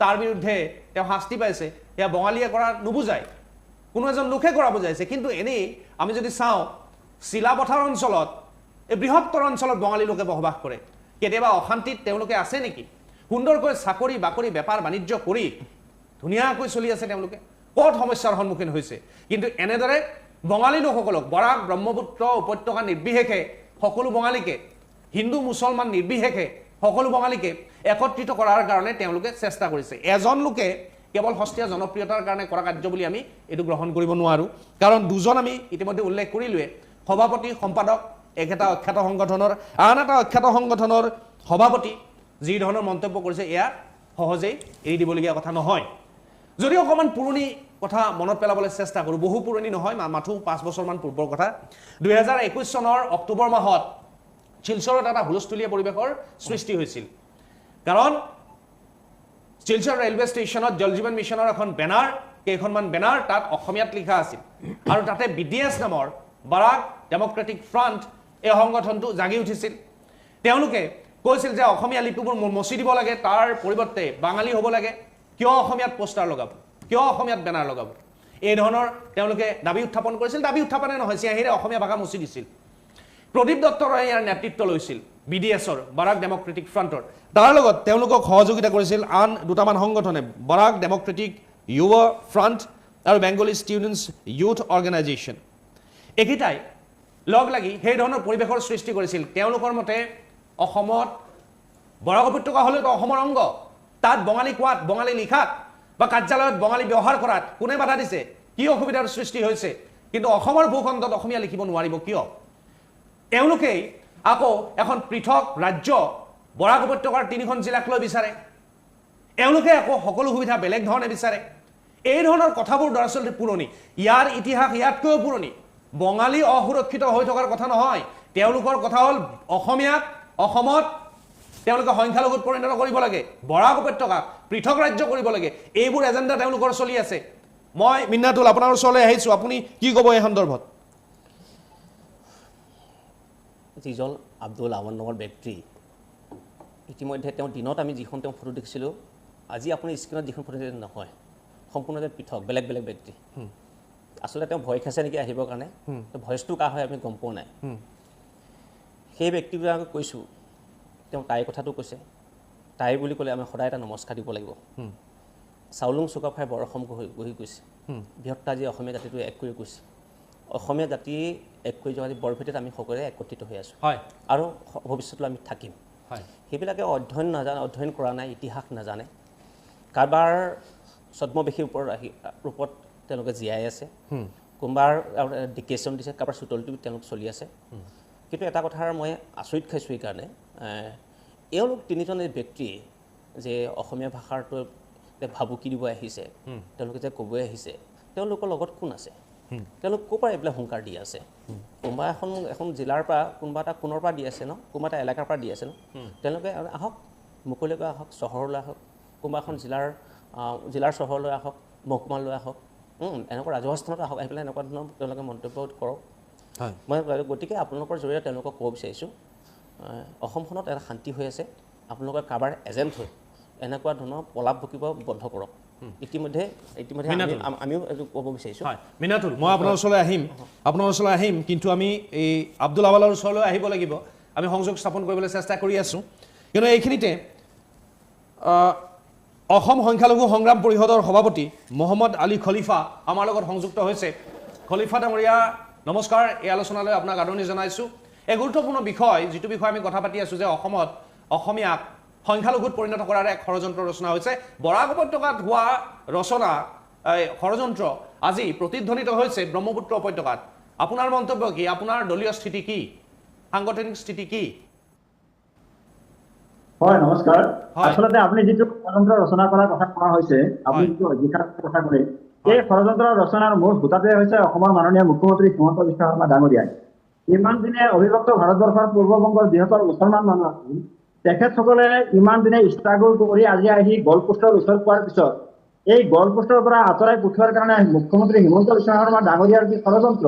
তাৰ বিৰুদ্ধে তেওঁ শাস্তি পাইছে এয়া বঙালীয়ে কৰা নুবুজায় কোনো এজন লোকে কৰা বুজাইছে কিন্তু এনেই আমি যদি চাওঁ চিলাপথাৰ অঞ্চলত এই বৃহত্তৰ অঞ্চলত বঙালী লোকে বসবাস কৰে কেতিয়াবা অশান্তিত তেওঁলোকে আছে নেকি সুন্দৰকৈ চাকৰি বাকৰি বেপাৰ বাণিজ্য কৰি ধুনীয়াকৈ চলি আছে তেওঁলোকে ক'ত সমস্যাৰ সন্মুখীন হৈছে কিন্তু এনেদৰে বঙালী লোকসকলক বৰাক ব্ৰহ্মপুত্ৰ উপত্যকা নিৰ্বিশেষে সকলো বঙালীকে হিন্দু মুছলমান নিৰ্বিশেষে সকলো বঙালীকে একত্ৰিত কৰাৰ কাৰণে তেওঁলোকে চেষ্টা কৰিছে এজন লোকে কেৱল সস্তীয়া জনপ্ৰিয়তাৰ কাৰণে কৰা কাৰ্য বুলি আমি এইটো গ্ৰহণ কৰিব নোৱাৰোঁ কাৰণ দুজন আমি ইতিমধ্যে উল্লেখ কৰিলোৱে সভাপতি সম্পাদক একেটা অখ্যাত সংগঠনৰ আন এটা অখ্যাত সংগঠনৰ সভাপতি যি ধৰণৰ মন্তব্য কৰিছে এয়া সহজেই এৰি দিবলগীয়া কথা নহয় যদি অকণমান পুৰণি কথা মনত পেলাবলৈ চেষ্টা কৰোঁ বহু পুৰণি নহয় মাথো 5 বছৰমান পূৰ্বৰ কথা 2021 চনৰ অক্টোবৰ মাহত শিলচৰত এটা হুলস্থুলীয়া পৰিৱেশৰ সৃষ্টি হৈছিল কাৰণ শিলচৰ ৰেলৱে ষ্টেচনত জল জীৱন মিছনৰ এখন বেনাৰ কেইখনমান বেনাৰ তাত অসমীয়াত লিখা আছিল আৰু তাতে BDS নামৰ বৰাক ডেমক্ৰেটিক ফ্ৰণ্ট এই সংগঠনটো জাগি উঠিছিল তেওঁলোকে কৈছিল যে অসমীয়া লিপিবোৰ মচি দিব লাগে তাৰ পৰিৱৰ্তে বাঙালী হ'ব লাগে কিয় অসমীয়াত পোষ্টাৰ লগাব কিয় অসমীয়াত বেনাৰ লগাব এই ধৰণৰ তেওঁলোকে দাবী উত্থাপন কৰিছিল দাবী উত্থাপনে নহয় চিয়াহিৰে অসমীয়া ভাষা মচি দিছিল প্ৰদীপ দত্ত ৰয়ে ইয়াৰ নেতৃত্ব লৈছিল BDSৰ বৰাক ডেমক্ৰেটিক ফ্ৰণ্টৰ তাৰ লগত তেওঁলোকক সহযোগিতা কৰিছিল আন দুটামান সংগঠনে বৰাক ডেমক্ৰেটিক যুৱ ফ্ৰণ্ট আৰু বেংগলী ষ্টুডেণ্টছ ইউথ অৰ্গেনাইজেশ্যন একেইটাই লগ লাগি সেই ধৰণৰ পৰিৱেশৰ সৃষ্টি কৰিছিল তেওঁলোকৰ মতে অসমত বৰাক উপত্যকা হ'লেতো অসমৰ অংগ তাত বঙালী কোৱাত বঙালী লিখাত বা কাৰ্যালয়ত বঙালী ব্যৱহাৰ কৰাত কোনে বাধা দিছে কি অসুবিধাৰ সৃষ্টি হৈছে কিন্তু অসমৰ ভূখণ্ডত অসমীয়া লিখিব নোৱাৰিব কিয় এওঁলোকেই আকৌ এখন পৃথক ৰাজ্য বৰাক উপত্যকাৰ 3খন জিলাক লৈ বিচাৰে এওঁলোকে আকৌ সকলো সুবিধা বেলেগ ধৰণে বিচাৰে এই ধৰণৰ কথাবোৰ দৰাচলতে পুৰণি ইয়াৰ ইতিহাস ইয়াতকৈও পুৰণি বঙালী অসুৰক্ষিত হৈ থকাৰ কথা নহয় তেওঁলোকৰ কথা হ'ল অসমীয়াক অসমত তেওঁলোকে সংখ্যালঘুত পৰিণত কৰিব লাগে বৰাক উপত্যকাক পৃথক ৰাজ্য কৰিব লাগে এইবোৰ এজেণ্ডা তেওঁলোকৰ চলি আছে মই মিন্নাতুল আপোনাৰ ওচৰলৈ আহিছোঁ আপুনি কি ক'ব এই সন্দৰ্ভত যিজন আব্দুল আমান নামৰ ব্যক্তি ইতিমধ্যে তেওঁ দিনত আমি যিখন তেওঁ ফটো দেখিছিলোঁ আজি আপুনি স্ক্ৰীণত যিখন ফটো দেখিছে নহয় সম্পূৰ্ণতে পৃথক বেলেগ বেলেগ ব্যক্তি আচলতে তেওঁ ভয় খাইছে নেকি আহিবৰ কাৰণে ভইচটো কাৰ হয় আমি গম পোৱা নাই সেই ব্যক্তিবিলাকক কৈছোঁ তেওঁ তাইৰ কথাটো কৈছে তাই বুলি ক'লে আমি সদায় এটা নমস্কাৰ দিব লাগিব চাউলুং চুকাফাই বৰঅসম গঢ়ি গৈছে বৃহত্তৰ আজি অসমীয়া জাতিটো এক কৰি গৈছে অসমীয়া জাতি এক কৰি যোৱা বৰভেটিত আমি সকলোৱে একত্ৰিত হৈ আছোঁ আৰু ভৱিষ্যতলৈ আমি থাকিম সেইবিলাকে অধ্যয়ন কৰা নাই ইতিহাস নাজানে কাৰোবাৰ ছদ্মবেশীৰ ৰূপত তেওঁলোকে জীয়াই আছে কোনোবাৰ ডিকেশ্যন দিছে কাৰোবাৰ চুতলিটো তেওঁলোক চলি আছে কিন্তু এটা কথাৰ মই আচৰিত খাইছোঁ এইকাৰণে এওঁলোক তিনিজন ব্যক্তি যে অসমীয়া ভাষাৰটো ভাবুকি দিব আহিছে তেওঁলোকে যে ক'বই আহিছে তেওঁলোকৰ লগত কোন আছে তেওঁলোক ক'ৰ পৰা এইবিলাক হুংকাৰ দি আছে কোনোবা এখন জিলাৰ পৰা কোনোবা এটা কোণৰ পৰা দি আছে ন কোনোবা এটা এলেকাৰ পৰা দি আছে ন তেওঁলোকে আহক মুকলিকৈ আহক চহৰলৈ আহক কোনোবা এখন জিলাৰ চহৰলৈ আহক মহকুমালৈ আহক এনেকুৱা ৰাজহুৱা স্থানত আহক আহি পেলাই এনেকুৱা ধৰণৰ তেওঁলোকে মন্তব্য কৰক মই গতিকে আপোনালোকৰ জৰিয়তে তেওঁলোকক ক'ব বিচাৰিছোঁ অসমখনত এটা শান্তি হৈ আছে আপোনালোকে কাৰোবাৰ এজেণ্ট হৈ এনেকুৱা ধৰণৰ পলাপ বকিব বন্ধ কৰক ইতিমধ্যে আমিও ক'ব বিচাৰিছোঁ মিনাতুল মই আপোনাৰ ওচৰলৈ আহিম কিন্তু আমি এই আব্দুল আৱালৰ ওচৰলৈ আহিব লাগিব আমি সংযোগ স্থাপন কৰিবলৈ চেষ্টা কৰি আছোঁ কিন্তু এইখিনিতে অসম সংখ্যালঘু সংগ্ৰাম পৰিষদৰ সভাপতি মহম্মদ আলী খলিফা আমাৰ লগত সংযুক্ত হৈছে খলিফা ডাঙৰীয়া নমস্কাৰ এই আলোচনালৈ আপোনাক আদৰণি জনাইছোঁ এক গুৰুত্বপূৰ্ণ বিষয় যিটো বিষয় আমি কথা পাতি আছোঁ যে অসমত অসমীয়াক সংখ্যালঘুত পৰিণত কৰাৰ এক ষড়যন্ত্ৰ ৰচনা হৈছে বৰাক উপত্যকাত হোৱা ৰচনা ষড়যন্ত্ৰ আজি প্ৰতিধ্বনিত হৈছে ব্ৰহ্মপুত্ৰ উপত্যকাত আপোনাৰ মন্তব্য কি আপোনাৰ দলীয় স্থিতি কি সাংগঠনিক স্থিতি কি হয় নমস্কাৰ আসলে আপুনি যেটো ষড়যন্ত্ৰ ৰচনা কৰাৰ কথা কোৱা হৈছে আপুনি যেটো অধিকাৰৰ কথা ক'লে এই ষড়যন্ত্ৰ ৰচনাৰ মূল ভূতাটোৱে হৈছে অসমৰ মাননীয় মুখ্যমন্ত্ৰী হিমন্ত বিশ্ব শৰ্মা ডাঙৰীয়াই ইমান দিনে অবিভক্ত ভাৰতবৰ্ষৰ পূৰ্ববংগৰ যিসকল মুছলমান মানুহ আছিল তেখেতসকলে ইমান দিনে ষ্ট্ৰাগল কৰি আজি আহি গলপোষ্টৰ ওচৰ পোৱাৰ পিছত এই গলপোষ্টৰ পৰা আঁতৰাই পঠিওৱাৰ কাৰণে মুখ্যমন্ত্ৰী হিমন্ত বিশ্ব শৰ্মা ডাঙৰীয়াৰ যি ষড়যন্ত্ৰ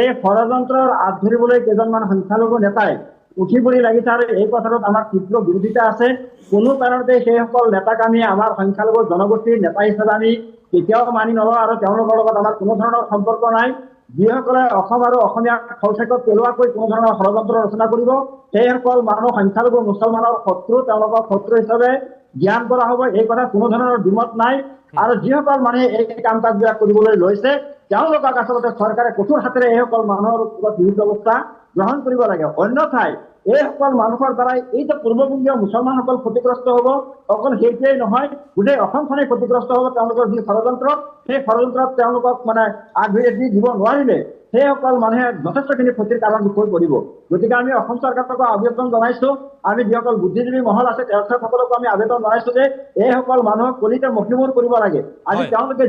এই ষড়যন্ত্ৰৰ আঁত ধৰিবলৈ কেইজনমান সংখ্যালঘু নেতাই উঠি পৰি লাগিছে আৰু এই কথাটোত আমাৰ তীব্ৰ বিৰোধিতা আছে কোনো কাৰণতে সেইসকল নেতাক আমি আমাৰ সংখ্যালঘু জনগোষ্ঠীৰ নেতা হিচাপে আমি কেতিয়াও মানি নলওঁ আৰু তেওঁলোকৰ লগত আমাৰ কোনো ধৰণৰ সম্পৰ্ক নাই যিসকলে অসম আৰু অসমীয়াক ফলচেকত পেলোৱাকৈ কোনো ধৰণৰ ষড়যন্ত্ৰ ৰচনা কৰিব সেইসকল মানুহ সংখ্যালঘু মুছলমানৰ শত্ৰু তেওঁলোকৰ শত্ৰু হিচাপে জ্ঞান কৰা হ'ব এই কথা কোনো ধৰণৰ দ্বিমত নাই আৰু যিসকল মানুহে এই কাম কাজবিলাক কৰিবলৈ লৈছে তেওঁলোকক আচলতে চৰকাৰে কঠোৰ হাতেৰে এইসকল মানুহৰ ওপৰত বিহিত ব্যৱস্থা গ্ৰহণ কৰিব লাগে অন্যথাই এইসকল মানুহৰ দ্বাৰাই এই যে পূৰ্ববংগীয় মুছলমানসকল ক্ষতিগ্ৰস্ত হ'ব অকল সেইটোৱেই নহয় গোটেই অসমখনেই ক্ষতিগ্ৰস্ত হ'ব তেওঁলোকৰ যি ষড়যন্ত্ৰ সেই ষড়যন্ত্ৰত তেওঁলোকক মানে আগবাঢ়ি দিব নোৱাৰিলে সেইসকল মানুহে যথেষ্টখিনি ক্ষতিৰ কাৰণ হৈ পৰিব গতিকে আমি অসম চৰকাৰক আবেদন জনাইছোঁ আমি যিসকল বুদ্ধিজীৱী মহল আছে তেওঁলোকসকলকো আমি আবেদন জনাইছোঁ যে এইসকল মানুহক কলিতে মষিমূৰ কৰিব লাগে আজি তেওঁলোকে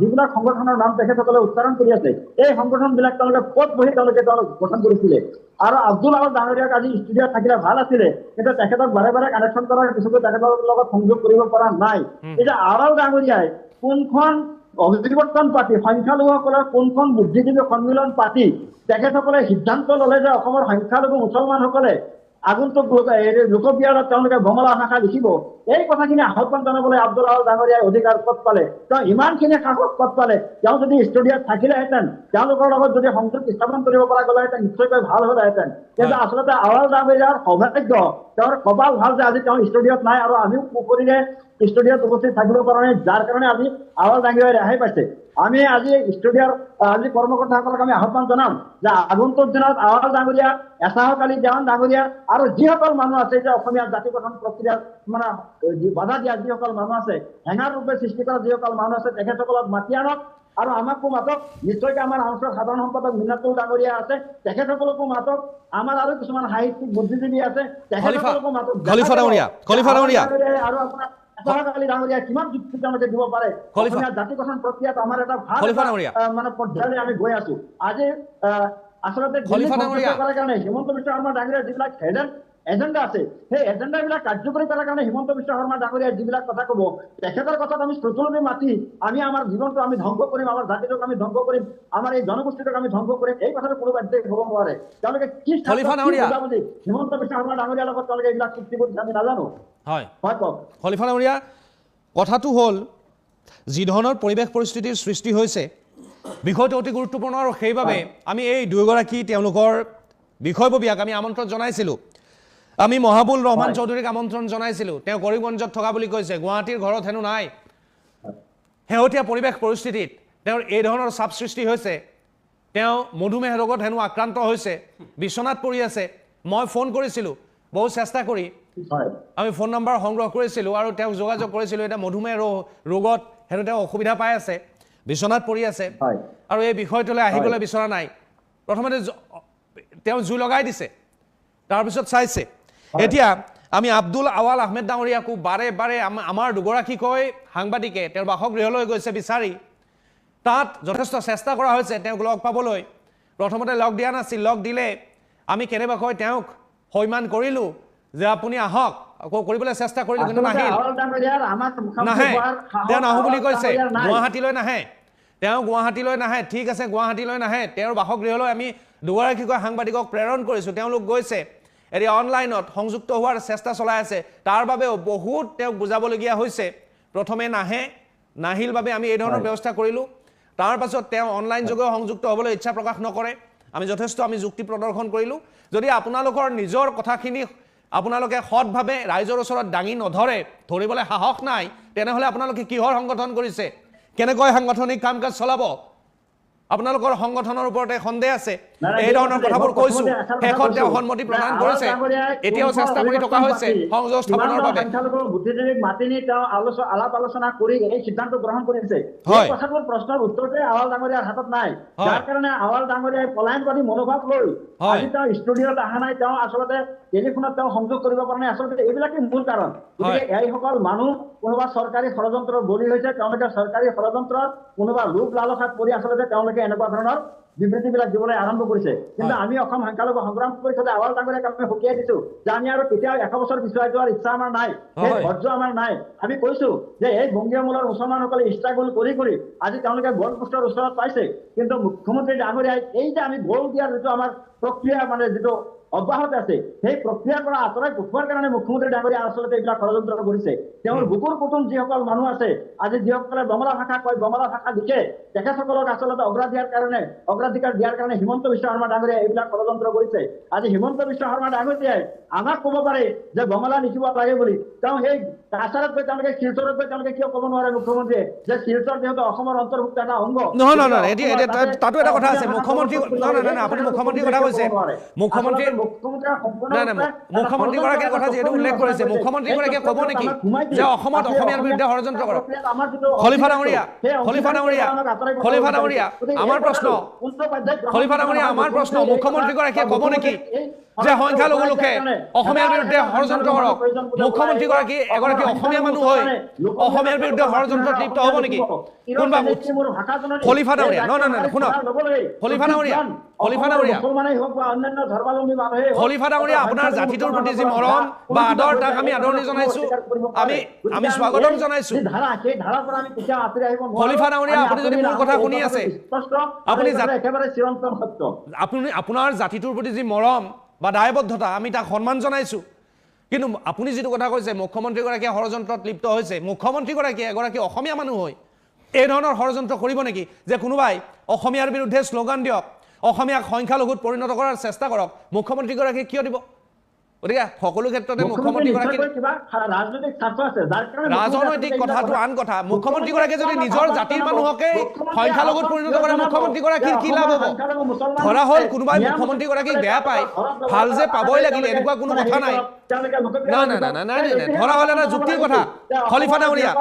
যিবিলাক সংগঠনৰ নাম তেখেতসকলে উচ্চাৰণ কৰি আছে এই সংগঠনবিলাক তেওঁলোকে ক'ত বহি তেওঁলোকে গঠন কৰিছিলে আৰু আব্দুল আৱাল ডাঙৰীয়াক আজি ষ্টুডিঅ'ত থাকিলে ভাল আছিলে কিন্তু তেখেতক বাৰে বাৰে কানেকশ্যন কৰাৰ পিছতো তেখেতৰ লগত সংযোগ কৰিব পৰা নাই এতিয়া আৱাল ডাঙৰীয়াই কোনখন অভিৱৰ্তন পাতি সংখ্যালঘুসকলৰ কোনখন বুদ্ধিজীৱী সন্মিলন পাতি তেখেতসকলে সিদ্ধান্ত ল'লে যে অসমৰ সংখ্যালঘু মুছলমানসকলে আগন্তুক লোকপিয়ালত তেওঁলোকে বঙলা ভাষা লিখিব এই কথাখিনি আহ্বান জনাবলৈ আব্দুল আৱাল ডাঙৰীয়াই অধিকাৰ পদ পালে তেওঁ ইমানখিনি সাহস পদ পালে তেওঁ যদি ষ্টুডিঅ'ত থাকিলেহেঁতেন তেওঁলোকৰ লগত যদি সংযোগ স্থাপন কৰিব পৰা গ'লেহেঁতেন নিশ্চয়কৈ ভাল হ'লেহেঁতেন কিন্তু আচলতে আৱাল ডাঙৰীয়াৰ সৌভাগ্য তেওঁৰ কপাল ভাল যে আজি তেওঁ ষ্টুডিঅ'ত নাই আৰু আমিও পুখুৰীৰে ষ্টুডিঅ'ত উপস্থিত থাকিব পৰা নাই যাৰ কাৰণে আজি আৱাল ডাঙৰীয়াই ৰেহাই পাইছে আমি আজি ষ্টুডিঅ'ৰ আজি কৰ্মকৰ্তাসকলক আমি আহ্বান জনাম যে আগন্তুক দিনত আৱাল ডাঙৰীয়া এছাহক আলী দেৱান ডাঙৰীয়া আৰু যিসকল মানুহ আছে যে অসমীয়া জাতি গঠন প্ৰক্ৰিয়াত মানে বাধা দিয়া যিসকল মানুহ আছে হেঙাৰ ৰূপে সৃষ্টি কৰা যিসকল মানুহ আছে তেখেতসকলক মাতি আনক আৰু আমাকো মাতক, নিশ্চয়কৈ আমাৰ আৰ্মছৰ সাধাৰণ সম্পাদক মিন্নাতুল ডাঙৰীয়া আছে, তেখেতসকলকো মাতক, আমাৰ আৰু কিছুমান সাহিত্যিক বুদ্ধিজীৱী আছে, তেখেতসকলকো মাতক। খলিফা ডাঙৰীয়া আৰু আপোনাৰ এটাকালি ডাঙৰীয়া কিমান যুক্তি তেওঁলোকে দিব পাৰে অসমীয়া জাতি গঠন প্ৰক্ৰিয়াত আমাৰ এটা ভাল মানে পৰ্যায়লৈ আমি গৈ আছো। আজি আচলতে কৰাৰ কাৰণে হিমন্ত বিশ্ব শৰ্মা ডাঙৰীয়াৰ যিবিলাক হেডেন এজেণ্ডা আছে, সেই এজেণ্ডাবিলাক কাৰ্যকৰী কৰাৰ কাৰণে হিমন্ত বিশ্ব শৰ্মা ডাঙৰীয়াই যিবিলাক কথা ক'ব, তেখেতৰ কথাত আমি শ্ৰোতলভাৱে মাতি আমি আমাৰ জীৱনটো আমি ধ্বংস কৰিম, আমাৰ জাতিটোক আমি ধ্বংস কৰিম, আমাৰ এই জনগোষ্ঠীটোক আমি ধ্বংস কৰিম, এই কথাটো কোনো বাধ্যই হ'ব নোৱাৰে। তেওঁলোকে কি বুজি হিমন্ত বিশ্ব শৰ্মা ডাঙৰীয়াৰ লগত তেওঁলোকে এইবিলাক চুক্তিবোৰ আমি নাজানো। হয় হয় কওক খলিফা ডাঙৰীয়া, কথাটো হ'ল যি ধৰণৰ পৰিৱেশ পৰিস্থিতিৰ সৃষ্টি হৈছে বিষয়টো অতি গুৰুত্বপূৰ্ণ, আৰু সেইবাবে আমি এই দুয়োগৰাকী তেওঁলোকৰ বিষয়ববীয়াক আমি আমন্ত্ৰণ জনাইছিলোঁ। আমি মহাবুল ৰহমান চৌধুৰীক আমন্ত্ৰণ জনাইছিলোঁ, তেওঁ কৰিমগঞ্জত থকা বুলি কৈছে, গুৱাহাটীৰ ঘৰত হেনো নাই। শেহতীয়া পৰিৱেশ পৰিস্থিতিত তেওঁৰ এই ধৰণৰ চাপ সৃষ্টি হৈছে, তেওঁ মধুমেহ ৰোগত হেনো আক্ৰান্ত হৈছে, বিচনাত পৰি আছে। মই ফোন কৰিছিলোঁ, বহু চেষ্টা কৰি আমি ফোন নম্বৰ সংগ্ৰহ কৰিছিলোঁ আৰু তেওঁক যোগাযোগ কৰিছিলোঁ। এতিয়া মধুমেহ ৰোগত হেনো তেওঁ অসুবিধা পাই আছে, বিচনাত পৰি আছে আৰু এই বিষয়টোলৈ আহিবলৈ বিচৰা নাই। প্ৰথমতে তেওঁ জুই লগাই দিছে, তাৰপিছত চাইছে। এতিয়া আমি আব্দুল আৱাল আহমেদ ডাঙৰীয়াকো বাৰে বাৰে আমাৰ দুগৰাকীকৈ সাংবাদিকে তেওঁৰ বাসগৃহলৈ গৈছে বিচাৰি, তাত যথেষ্ট চেষ্টা কৰা হৈছে তেওঁক লগ পাবলৈ। প্ৰথমতে লগ দিয়া নাছিল, লগ দিলে আমি কেনেবাকৈ তেওঁক সৈমান কৰিলোঁ যে আপুনি আহক, আকৌ কৰিবলৈ চেষ্টা কৰিলোঁ, কিন্তু নাহিল, নাহে। তেওঁ নাহোঁ বুলি কৈছে, গুৱাহাটীলৈ নাহে, তেওঁ গুৱাহাটীলৈ নাহে। ঠিক আছে, গুৱাহাটীলৈ নাহে, তেওঁৰ বাসগৃহলৈ আমি দুগৰাকীকৈ সাংবাদিকক প্ৰেৰণ কৰিছোঁ, তেওঁলোক গৈছে। এতিয়া অনলাইনত সংযুক্ত হোৱাৰ চেষ্টা চলাই আছে, তাৰ বাবেও বহুত তেওঁক বুজাবলগীয়া হৈছে। প্ৰথমে নাহিল বাবে আমি এই ধৰণৰ ব্যৱস্থা কৰিলোঁ। তাৰ পাছত তেওঁ অনলাইন যোগেও সংযুক্ত হ'বলৈ ইচ্ছা প্ৰকাশ নকৰে, আমি যথেষ্ট যুক্তি প্ৰদৰ্শন কৰিলোঁ। যদি আপোনালোকৰ নিজৰ কথাখিনি আপোনালোকে সৎভাৱে ৰাইজৰ ওচৰত দাঙি নধৰে, ধৰিবলৈ সাহস নাই, তেনেহ'লে আপোনালোকে কিহৰ সংগঠন কৰিছে, কেনেকৈ সাংগঠনিক কাম কাজ চলাব? আপোনালোকৰ সংগঠনৰ ওপৰতে সন্দেহ আছে। এই ধৰণৰ কথাবোৰ কৈছোঁ, শেষত তেওঁ সন্মতি প্ৰদান কৰিছে, এতিয়াও চেষ্টা কৰি থকা হৈছে সংযোগ স্থাপনৰ বাবে। বুদ্ধিজীৱীক মাতি নি তেওঁ আলাপ আলোচনা কৰি এই সিদ্ধান্ত গ্ৰহণ কৰিছে। কথাবোৰ প্ৰশ্নৰ উত্তৰতে আৱাল ডাঙৰীয়াৰ হাতত নাই, যাৰ কাৰণে আৱাল ডাঙৰীয়াই পলায়নবাদী মনোভাৱ লৈ আজি তেওঁ ষ্টুডিঅ'ত অহা নাই, তেওঁ আচলতে টেলিফোনত তেওঁ সংযোগ কৰিব পৰা নাই। আচলতে এইবিলাকেই মূল কাৰণ। গতিকে এইসকল মানুহ কোনোবা চৰকাৰী ষড়যন্ত্ৰৰ বলি হৈছে, তেওঁলোকে চৰকাৰী ষড়যন্ত্ৰৰ কোনোবা লোভ লালসাত পৰি আচলতে তেওঁলোকে এনেকুৱা ধৰণৰ বিবৃতিবিলাক দিবলৈ আৰম্ভ কৰিছে। কিন্তু আমি অসম সংখ্যালঘু সংগ্ৰাম পৰিষদে আৱাল ডাঙৰীয়াক আমি সকীয়াই দিছো যে আমি আৰু কেতিয়াও 100 বছৰ পিছুৱাই যোৱাৰ ইচ্ছা আমাৰ নাই, সেই ধৈৰ্য আমাৰ নাই। আমি কৈছো যে এই বংগীয় মূলৰ মুছলমানসকলে ষ্ট্ৰাগল কৰি কৰি আজি তেওঁলোকে গ'ল পোষ্টৰ ওচৰত পাইছে, কিন্তু মুখ্যমন্ত্ৰী ডাঙৰীয়াই এই যে আমি গ'ল দিয়াৰ যিটো আমাৰ প্ৰক্ৰিয়া মানে যিটো অব্যাহত আছে, সেই প্ৰক্ৰিয়াৰ পৰা আঁতৰাই পঠোৱাৰ কাৰণে মুখ্যমন্ত্ৰী ডাঙৰীয়া আচলতে এইবিলাক ষড়যন্ত্ৰ কৰিছে। তেওঁৰ বুকুৰ কুটুম যিসকল মানুহ আছে, আজি যিসকলে বঙলা ভাষা কয়, বঙলা ভাষা লিখে, তেখেতসকলক আচলতে অগ্ৰাধিকাৰ দিয়াৰ কাৰণে হিমন্ত বিশ্ব শৰ্মা ডাঙৰীয়াই এইবিলাক ষড়যন্ত্ৰ কৰিছে। আজি হিমন্ত বিশ্ব শৰ্মা ডাঙৰীয়াই আমাক ক'ব পাৰে যে বঙলা লিখিব লাগে বুলি, তেওঁ সেই কাছাৰত গৈ তেওঁলোকে শিলচৰত গৈ তেওঁলোকে কিয় ক'ব নোৱাৰে মুখ্যমন্ত্ৰীয়ে যে শিলচৰ যিহেতু অসমৰ অন্তৰ্ভুক্ত এটা অংগ? নহয়, তাতো এটা কথা আছে। মুখ্যমন্ত্ৰী আপুনি মুখ্যমন্ত্ৰীৰ কথা কৈছে, মুখ্যমন্ত্ৰীগৰাকীৰ কথা যিহেতু উল্লেখ কৰিছে, মুখ্যমন্ত্ৰীগৰাকীয়ে ক'ব নেকি যে অসমত অসমীয়াৰ বিৰুদ্ধে ষড়যন্ত্ৰ কৰক? খলিফা ডাঙৰীয়া, আমাৰ প্ৰশ্ন, খলিফা ডাঙৰীয়া আমাৰ প্ৰশ্ন, মুখ্যমন্ত্ৰীগৰাকীয়ে ক'ব নেকি যে সংখ্যালঘু লোকে অসমীয়াৰ বিৰুদ্ধে ষড়যন্ত্ৰ কৰক? মুখ্যমন্ত্ৰীগৰাকী এগৰাকী অসমীয়া মানুহ হৈ অসমীয়াৰ বিৰুদ্ধে ষড়যন্ত্ৰত লিপ্ত হ'ব নেকি কোনোবা? খলিফা ডাঙৰীয়া, নহয় শুনক, খলিফা ডাঙৰীয়া, আপোনাৰ জাতিটোৰ প্ৰতি যি মৰম বা আদৰ, তাক আমি আদৰণি জনাইছো, আমি স্বাগতম জনাইছো। খলিফা ডাঙৰীয়া, আপুনি যদি মোৰ কথা শুনি আছে, আপুনি আপোনাৰ জাতিটোৰ প্ৰতি যি মৰম বা দায়বদ্ধতা, আমি তাক সন্মান জনাইছো। কিন্তু আপুনি যিটো কথা কৈছে মুখ্যমন্ত্ৰীগৰাকীয়ে ষড়যন্ত্ৰত লিপ্ত হৈছে, মুখ্যমন্ত্ৰীগৰাকীয়ে এগৰাকী অসমীয়া মানুহ হৈ এই ধৰণৰ ষড়যন্ত্ৰ কৰিব নেকি যে কোনোবাই অসমীয়াৰ বিৰুদ্ধে শ্লোগান দিয়ক, অসমীয়াক সংখ্যালঘুত পৰিণত কৰাৰ চেষ্টা কৰক? মুখ্যমন্ত্ৰীগৰাকীয়ে কিয় দিব? গতিকে সকলো ক্ষেত্ৰতে মুখ্যমন্ত্ৰীগৰাকী কিবা ৰাজনৈতিক স্বাৰ্থ আছে যাৰ কাৰণে ৰাজনৈতিক কথাটো আন কথা মুখ্যমন্ত্ৰীগৰাকীয়ে যদি নিজৰ জাতিৰ মানুহকে সংখ্যালঘুত পৰিণত কৰে মুখ্যমন্ত্ৰীগৰাকীৰ কি লাভ হ'ব ধৰা হ'ল কোনোবাই মুখ্যমন্ত্ৰীগৰাকীক বেয়া পায় ভাল যে পাবই লাগিলে এনেকুৱা কোনো কথা নাই নাই ধৰা হ'ল এটা যুক্তিৰ কথা খলিফা ডাঙৰীয়া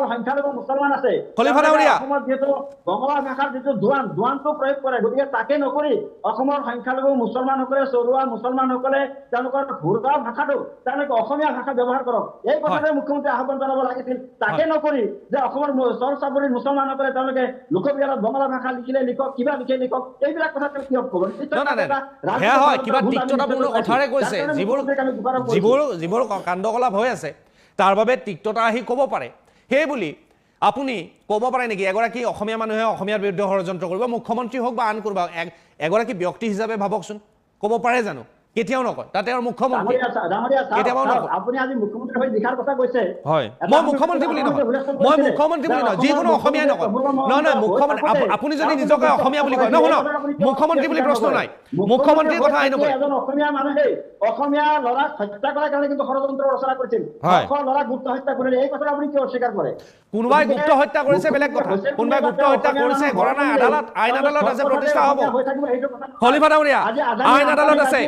যিহেতু বঙলা ভাষাৰ যিটো দোৱানটো প্ৰয়োগ কৰে গতিকে তাকে নকৰি অসমৰ সংখ্যালঘু মুছলমানসকলে চৰুৱা মুছলমানসকলে তেওঁলোকৰ ঘৰুৱা ভাষাটো তেওঁলোকে অসমীয়া ভাষা ব্যৱহাৰ কৰক এই কথাতে মুখ্যমন্ত্ৰী আহ্বান জনাব লাগিছিল তাকে নকৰি যে অসমৰ চৰ চাপৰি মুছলমানসকলে তেওঁলোকে লোকবিয়ালত বঙলা ভাষা লিখিলে লিখক কিবা লিখে লিখক এইবিলাক কথা তেওঁ কিয় ক'ব সেয়া হয় কিবা তিক্ততাপূৰ্ণ কথাৰে কৈছে যিবোৰ কাণ্ডকলাপ হৈ আছে তাৰ বাবে তিক্ততা আহি ক'ব পাৰে সেই বুলি আপুনি ক'ব পাৰে নেকি এগৰাকী অসমীয়া মানুহে অসমীয়াৰ বিৰুদ্ধে ষড়যন্ত্ৰ কৰিব মুখ্যমন্ত্ৰী হওক বা আন কোনোবা এগৰাকী ব্যক্তি হিচাপে ভাবকচোন ক'ব পাৰে জানো কেতিয়াও নকয় তাতে আৰু মুখ্যমন্ত্ৰী কেতিয়াও নকয় আপুনি আজি মুখ্যমন্ত্ৰী হৈ লিখাৰ কথা কৈছে হয় মই মুখ্যমন্ত্ৰী বুলি নহয় যিকোনো অসমীয়াই নকয় নহয় মুখ্যমন্ত্ৰী আপুনি যদি নিজকে অসমীয়া বুলি কয় নহয় মুখ্যমন্ত্ৰী বুলি প্ৰশ্ন নাই মুখ্যমন্ত্ৰীৰ কথা আহি নকয় এজন অসমীয়া মানুহে অসমীয়া ল'ৰাক হত্যা কৰাৰ কাৰণে কিন্তু ষড়যন্ত্ৰ ৰচনা কৰিছিল ল'ৰাক গুপ্ত হত্যা কৰিলে এই কথা আপুনি কিয় অস্বীকাৰ কৰে কোনোবাই গুপ্ত হত্যা কৰিছে বেলেগ কথা কোনোবাই গুপ্ত হত্যা কৰিছে কৰা নাই আদালত আইন আদালত আছে প্ৰতিষ্ঠা হ'ব খলিফা ডাঙৰীয়া আইন আদালত আছে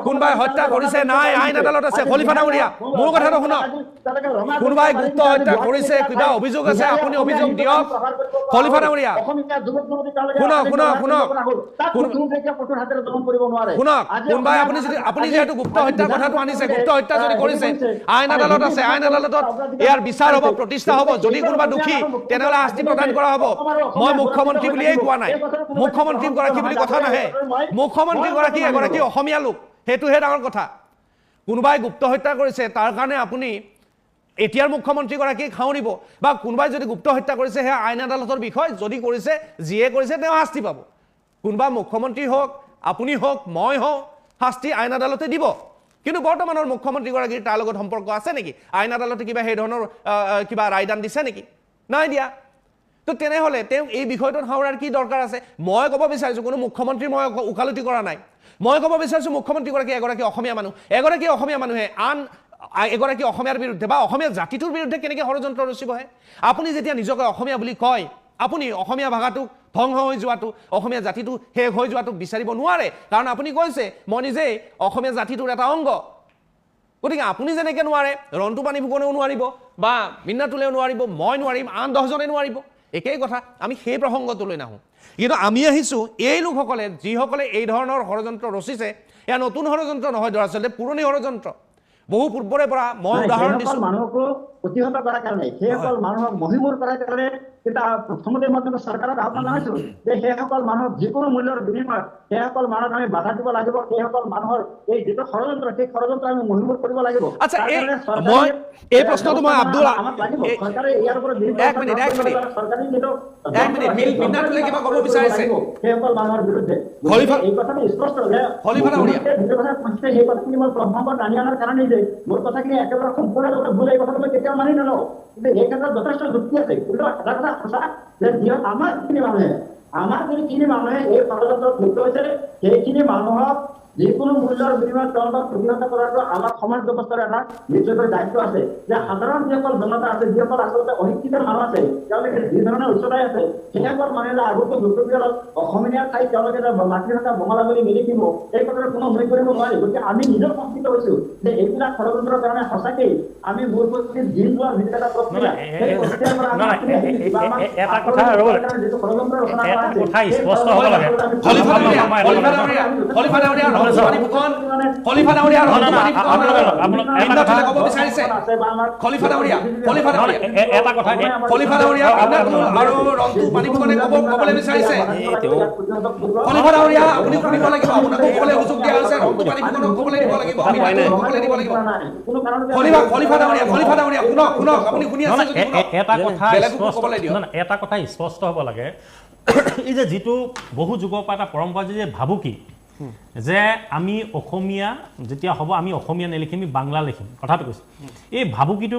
কোনোবাই হত্যা কৰিছে নাই আইন আদালত আছে খলিফা ডাঙৰীয়া মোৰ কথাটো শুনক কোনোবাই গুপ্ত হত্যা কৰিছে কিবা অভিযোগ আছে আপুনি অভিযোগ দিয়ক খলিফা ডাঙৰীয়া শুনক কোনোবাই আপুনি যিহেতু গুপ্ত হত্যাৰ কথাটো আনিছে গুপ্ত হত্যা যদি কৰিছে আইন আদালত আছে আইন আদালতত ইয়াৰ বিচাৰ হ'ব প্ৰতিষ্ঠা হ'ব যদি কোনোবা দোষী তেনেহ'লে শাস্তি প্ৰদান কৰা হ'ব মই মুখ্যমন্ত্ৰী বুলিয়েই কোৱা নাই মুখ্যমন্ত্ৰী গৰাকী বুলি কথা নাহে মুখ্যমন্ত্ৰী গৰাকী এগৰাকী অসমীয়া লোক সেইটোহে ডাঙৰ কথা কোনোবাই গুপ্ত হত্যা কৰিছে তাৰ কাৰণে আপুনি এতিয়াৰ মুখ্যমন্ত্ৰীগৰাকীক খাউৰিব বা কোনোবাই যদি গুপ্ত হত্যা কৰিছে সেয়া আইন আদালতৰ বিষয় যদি কৰিছে যিয়ে কৰিছে তেওঁ শাস্তি পাব কোনোবা মুখ্যমন্ত্ৰী হওক আপুনি হওক মই হওক শাস্তি আইন আদালতে দিব কিন্তু বৰ্তমানৰ মুখ্যমন্ত্ৰীগৰাকীৰ তাৰ লগত সম্পৰ্ক আছে নেকি আইন আদালতে কিবা সেই ধৰণৰ কিবা ৰায়দান দিছে নেকি নাই দিয়া তো তেনেহ'লে তেওঁ এই বিষয়টোত হাওৰাৰ কি দৰকাৰ আছে মই ক'ব বিচাৰিছোঁ কোনো মুখ্যমন্ত্ৰী মই উকালতি কৰা নাই মই ক'ব বিচাৰিছোঁ মুখ্যমন্ত্ৰীগৰাকী এগৰাকী অসমীয়া মানুহ এগৰাকী অসমীয়া মানুহে আন এগৰাকী অসমীয়াৰ বিৰুদ্ধে বা অসমীয়া জাতিটোৰ বিৰুদ্ধে কেনেকৈ ষড়যন্ত্ৰ ৰচিবহে আপুনি যেতিয়া নিজকে অসমীয়া বুলি কয় আপুনি অসমীয়া ভাষাটোক ধ্বংস হৈ যোৱাটো অসমীয়া জাতিটো শেষ হৈ যোৱাটো বিচাৰিব নোৱাৰে কাৰণ আপুনি কৈছে মই নিজেই অসমীয়া জাতিটোৰ এটা অংগ গতিকে আপুনি যেনেকৈ নোৱাৰে ৰন্তু পানী ফুকনেও নোৱাৰিব বা মিন্নাটুলেও নোৱাৰিব মই নোৱাৰিম আন 10জনে নোৱাৰিব একেই কথা আমি সেই প্ৰসংগটোলৈ নাহোঁ কিন্তু আমি আহিছোঁ এই লোকসকলে যিসকলে এই ধৰণৰ ষড়যন্ত্ৰ ৰচিছে এয়া নতুন ষড়যন্ত্ৰ নহয় দৰাচলতে পুৰণি ষড়যন্ত্ৰ বহু পূৰ্বৰে পৰা মই উদাহৰণ দিছোঁ মানুহকো প্ৰতিহত কৰাৰ কাৰণে সেইসকল মানুহক মহিমূৰ কৰাৰ কাৰণে কিন্তু প্ৰথমতে মই কিন্তু চৰকাৰক আহ্বান জনাইছোঁ যে সেইসকল মানুহক যিকোনো মূল্যৰ বিনিময়ত সেইসকল মানুহক আমি বাধা দিব লাগিব সেইসকল মানুহৰ এই যিটো ষড়যন্ত্ৰ সেই ষড়যন্ত্ৰ আমি মহিমূৰ কৰিব লাগিব আচ্ছা মই এই প্ৰশ্নটো মই আব্দুল চৰকাৰে ইয়াৰ ওপৰত এক মিনিট মিন্নাটুলে কিবা ক'ব বিচাৰিছে সেইসকল মানুহৰ বিৰুদ্ধে এই কথাটো স্পষ্ট যে খলিফা ডাঙৰীয়া সেই কথাখিনি মই প্ৰসংগত টানি অনাৰ কাৰণে যে মোৰ কথাখিনি একেবাৰে সম্পূৰ্ণৰূপে ভুল এই কথাটো মই কেতিয়াও মানি নলওঁ কিন্তু এই ক্ষেত্ৰত যথেষ্ট যুক্তি আছে কিন্তু এটা কথা সঁচা যে যিহেতু আমাৰ যিখিনি মানুহে এই ষড়যন্ত্ৰত লিপ্ত হৈছে সেইখিনি মানুহক যিকোনো মূল্যৰ বিনিময়ত তেওঁলোকক প্ৰতিহত কৰাটো আমাৰ সমাজ ব্যৱস্থাৰ এটা নিশ্চয়কৈ দায়িত্ব আছে যে সাধাৰণ যিসকল জনতা আছে যিসকল আচলতে অশিক্ষিত মানুহ আছে তেওঁলোকে যি ধৰণৰ উচ্চতাই আছে সেইসকল মানুহে আগতে লোকপ্ৰিয়ত অসমীয়া ঠাইত তেওঁলোকে মাতৃভাষা বঙলা বুলি নিলিখিব এই কথাটো কোনো উল্লেখ কৰিব নোৱাৰি গতিকে আমি নিজেও শংকিত হৈছোঁ যে এইবিলাক ষড়যন্ত্ৰৰ কাৰণে সঁচাকেই আমি মূল পৰিস্থিতিত দিন যোৱাৰ ভিতৰত এটা প্ৰক্ৰিয়া সেই প্ৰক্ৰিয়াৰ পৰা এটা কথা যিটো ষড়যন্ত্ৰ ৰচনা কৰা আছে স্পষ্ট হ'ব লাগে খলিফা ডাঙৰীয়া ক'ব বিচাৰিছে খলিফা ডাঙৰীয়া আৰু ৰন্তু পানী ফুকনে ক'বলৈ বিচাৰিছে খলিফা ডাঙৰীয়া আপুনি শুনিব লাগিব আপোনাক ক'বলৈ সুযোগ দিয়া হৈছে ৰন্তু পানী ফুকনক ক'বলৈ দিব লাগিব ক'বলৈ দিব লাগিব খলিফা ডাঙৰীয়া শুনক আপুনি শুনি আছে এটা কথা স্পষ্ট হ'ব লাগে এই যে যিটো বহু যুগৰ পৰা এটা পৰম্পৰা যে ভাবুকি যে আমি অসমীয়া যেতিয়া হ'ব আমি অসমীয়া নিলিখিম আমি বাংলা লিখিম কথাটো কৈছোঁ এই ভাবুকিটো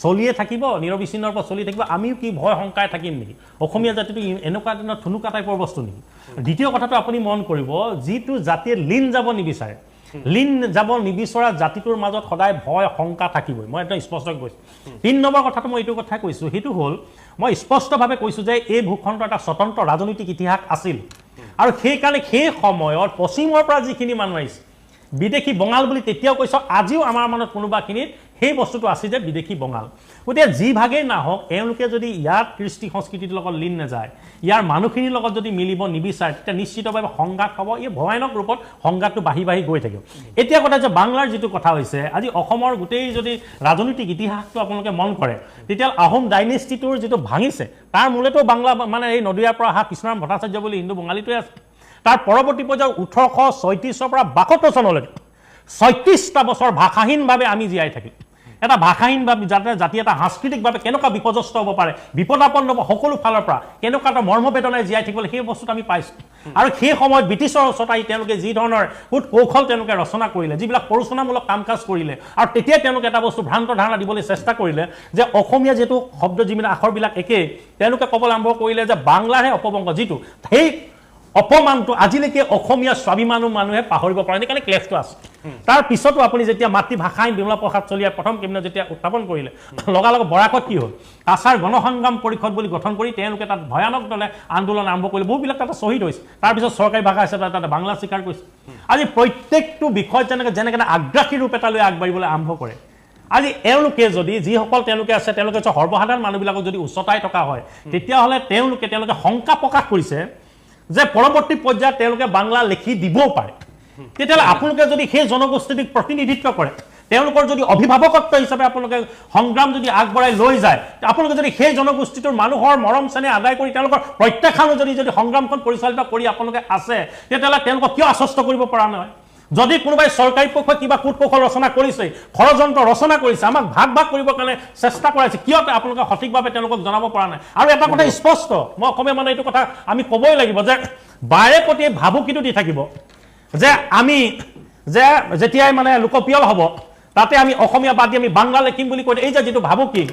চলিয়ে থাকিব নিৰবিচ্ছিন্নৰ পৰা চলি থাকিব আমিও কি ভয় শংকাই থাকিম নেকি অসমীয়া জাতিটো এনেকুৱা ধৰণৰ থুনুকা টাইপৰ বস্তু নেকি দ্বিতীয় কথাটো আপুনি মন কৰিব যিটো জাতিয়ে লীন যাব নিবিচাৰে লীন যাব নিবিচৰা জাতিটোৰ মাজত সদায় ভয় শংকা থাকিবই মই একদম স্পষ্টকৈ কৈছোঁ 3 নম্বৰ কথাটো মই এইটো কথা কৈছোঁ সেইটো হ'ল মই স্পষ্টভাৱে কৈছোঁ যে এই ভূখণ্ডৰ এটা স্বতন্ত্ৰ ৰাজনৈতিক ইতিহাস আছিল আৰু সেইকাৰণে সেই সময়ত পশ্চিমৰ পৰা যিখিনি মানুহ আহিছে বিদেশী বঙাল বুলি তেতিয়াও কৈছোঁ আজিও আমাৰ মনত কোনোবাখিনিত সেই বস্তুটো আছে যে বিদেশী বঙাল গতিকে যি ভাগেই নাহক এওঁলোকে যদি ইয়াত কৃষ্টি সংস্কৃতিৰ লগত লীন নাযায় ইয়াৰ মানুহখিনিৰ লগত যদি মিলিব নিবিচাৰে তেতিয়া নিশ্চিতভাৱে সংঘাত হ'ব এই ভয়ানক ৰূপত সংঘাতটো বাঢ়ি বাঢ়ি গৈ থাকিব এতিয়া কথা যে বাংলাৰ যিটো কথা হৈছে আজি অসমৰ গোটেই যদি ৰাজনৈতিক ইতিহাসটো আপোনালোকে মন কৰে তেতিয়া আহোম ডাইনেষ্টিটোৰ যিটো ভাঙিছে তাৰ মূলেতো বাংলা মানে এই নদীয়াৰ পৰা অহা কৃষ্ণৰাম ভট্টাচাৰ্য বুলি হিন্দু বঙালীটোৱে আছে তাৰ পৰৱৰ্তী পৰ্যায়ত 1836 পৰা 72 চনলৈকে 36টা বছৰ ভাষাহীনভাৱে আমি জীয়াই থাকিম এটা ভাষাহীনভাৱে যাতে জাতি এটা সাংস্কৃতিকভাৱে কেনেকুৱা বিপদস্ত হ'ব পাৰে বিপদাপন্ন হ'ব সকলো ফালৰ পৰা কেনেকুৱা এটা মৰ্মবেদনাই জীয়াই থাকিবলৈ সেই বস্তুটো আমি পাইছোঁ আৰু সেই সময়ত ব্ৰিটিছৰ ওচৰত আহি তেওঁলোকে যি ধৰণৰ কূট কৌশল তেওঁলোকে ৰচনা কৰিলে যিবিলাক প্ৰৰোচনামূলক কাম কাজ কৰিলে আৰু তেতিয়া তেওঁলোকে এটা বস্তু ভ্ৰান্ত ধাৰণা দিবলৈ চেষ্টা কৰিলে যে অসমীয়া যিটো শব্দ যিবিলাক আখৰবিলাক একেই তেওঁলোকে ক'বলৈ আৰম্ভ কৰিলে যে বাংলাৰহে অপভংগ যিটো সেই অপমানটো আজিলৈকে অসমীয়া স্বাভিমানু মানুহে পাহৰিব পৰা নাই কাৰণে ক্লেশটো আছে তাৰ পিছতো আপুনি যেতিয়া মাতৃভাষা আইন বিমলা প্ৰসাদ চলিয়াৰ প্ৰথম কেবিনেট যেতিয়া উত্থাপন কৰিলে লগালগ বৰাকত কি হ'ল কাছাৰ গণসংগ্ৰাম পৰিষদ বুলি গঠন কৰি তেওঁলোকে তাত ভয়ানক দলে আন্দোলন আৰম্ভ কৰিলে বহুবিলাক তাতে শ্বহীদ হৈছে তাৰপিছত চৰকাৰী ভাষা হিচাপে তাতে বাংলা স্বীকাৰ কৰিছে আজি প্ৰত্যেকটো বিষয়ত যেনেকৈ আগ্ৰাসী ৰূপ এটা লৈ আগবাঢ়িবলৈ আৰম্ভ কৰে আজি এওঁলোকে যদি যিসকল তেওঁলোকে আছে তেওঁলোকে সৰ্বসাধাৰণ মানুহবিলাকক যদি উচ্চতাই থকা হয় তেতিয়াহ'লে তেওঁলোকে শংকা প্ৰকাশ কৰিছে যে পৰৱৰ্তী পৰ্যায়ত তেওঁলোকে বাংলা লিখি দিবও পাৰে তেতিয়াহ'লে আপোনালোকে যদি সেই জনগোষ্ঠীক প্ৰতিনিধিত্ব কৰে তেওঁলোকৰ যদি অভিভাৱকত্ব হিচাপে আপোনালোকে সংগ্ৰাম যদি আগবঢ়াই লৈ যায় আপোনালোকে যদি সেই জনগোষ্ঠীটোৰ মানুহৰ মৰম চেনেহ আদায় কৰি তেওঁলোকৰ প্ৰত্যাখ্যানো যদি সংগ্ৰামখন পৰিচালিত কৰি আপোনালোকে আছে তেতিয়াহ'লে তেওঁলোকক কিয় আশ্বস্ত কৰিব পৰা নহয় যদি কোনোবাই চৰকাৰী পক্ষই কিবা কূট কৌশল ৰচনা কৰিছে ষড়যন্ত্ৰ ৰচনা কৰিছে আমাক ভাগ কৰিবৰ কাৰণে চেষ্টা কৰাইছে কিয় আপোনালোকে সঠিকভাৱে তেওঁলোকক জনাব পৰা নাই আৰু এটা কথা স্পষ্ট মই অসমীয়া মানুহ এইটো কথা আমি ক'বই লাগিব যে বাৰে প্ৰতি ভাবুকিটো দি থাকিব যে আমি যে যেতিয়াই মানে লোকপ্ৰিয় হ'ব তাতে আমি অসমীয়া বাদ দি আমি বাংলা লিখিম বুলি কৈ এই যে যিটো ভাবুকি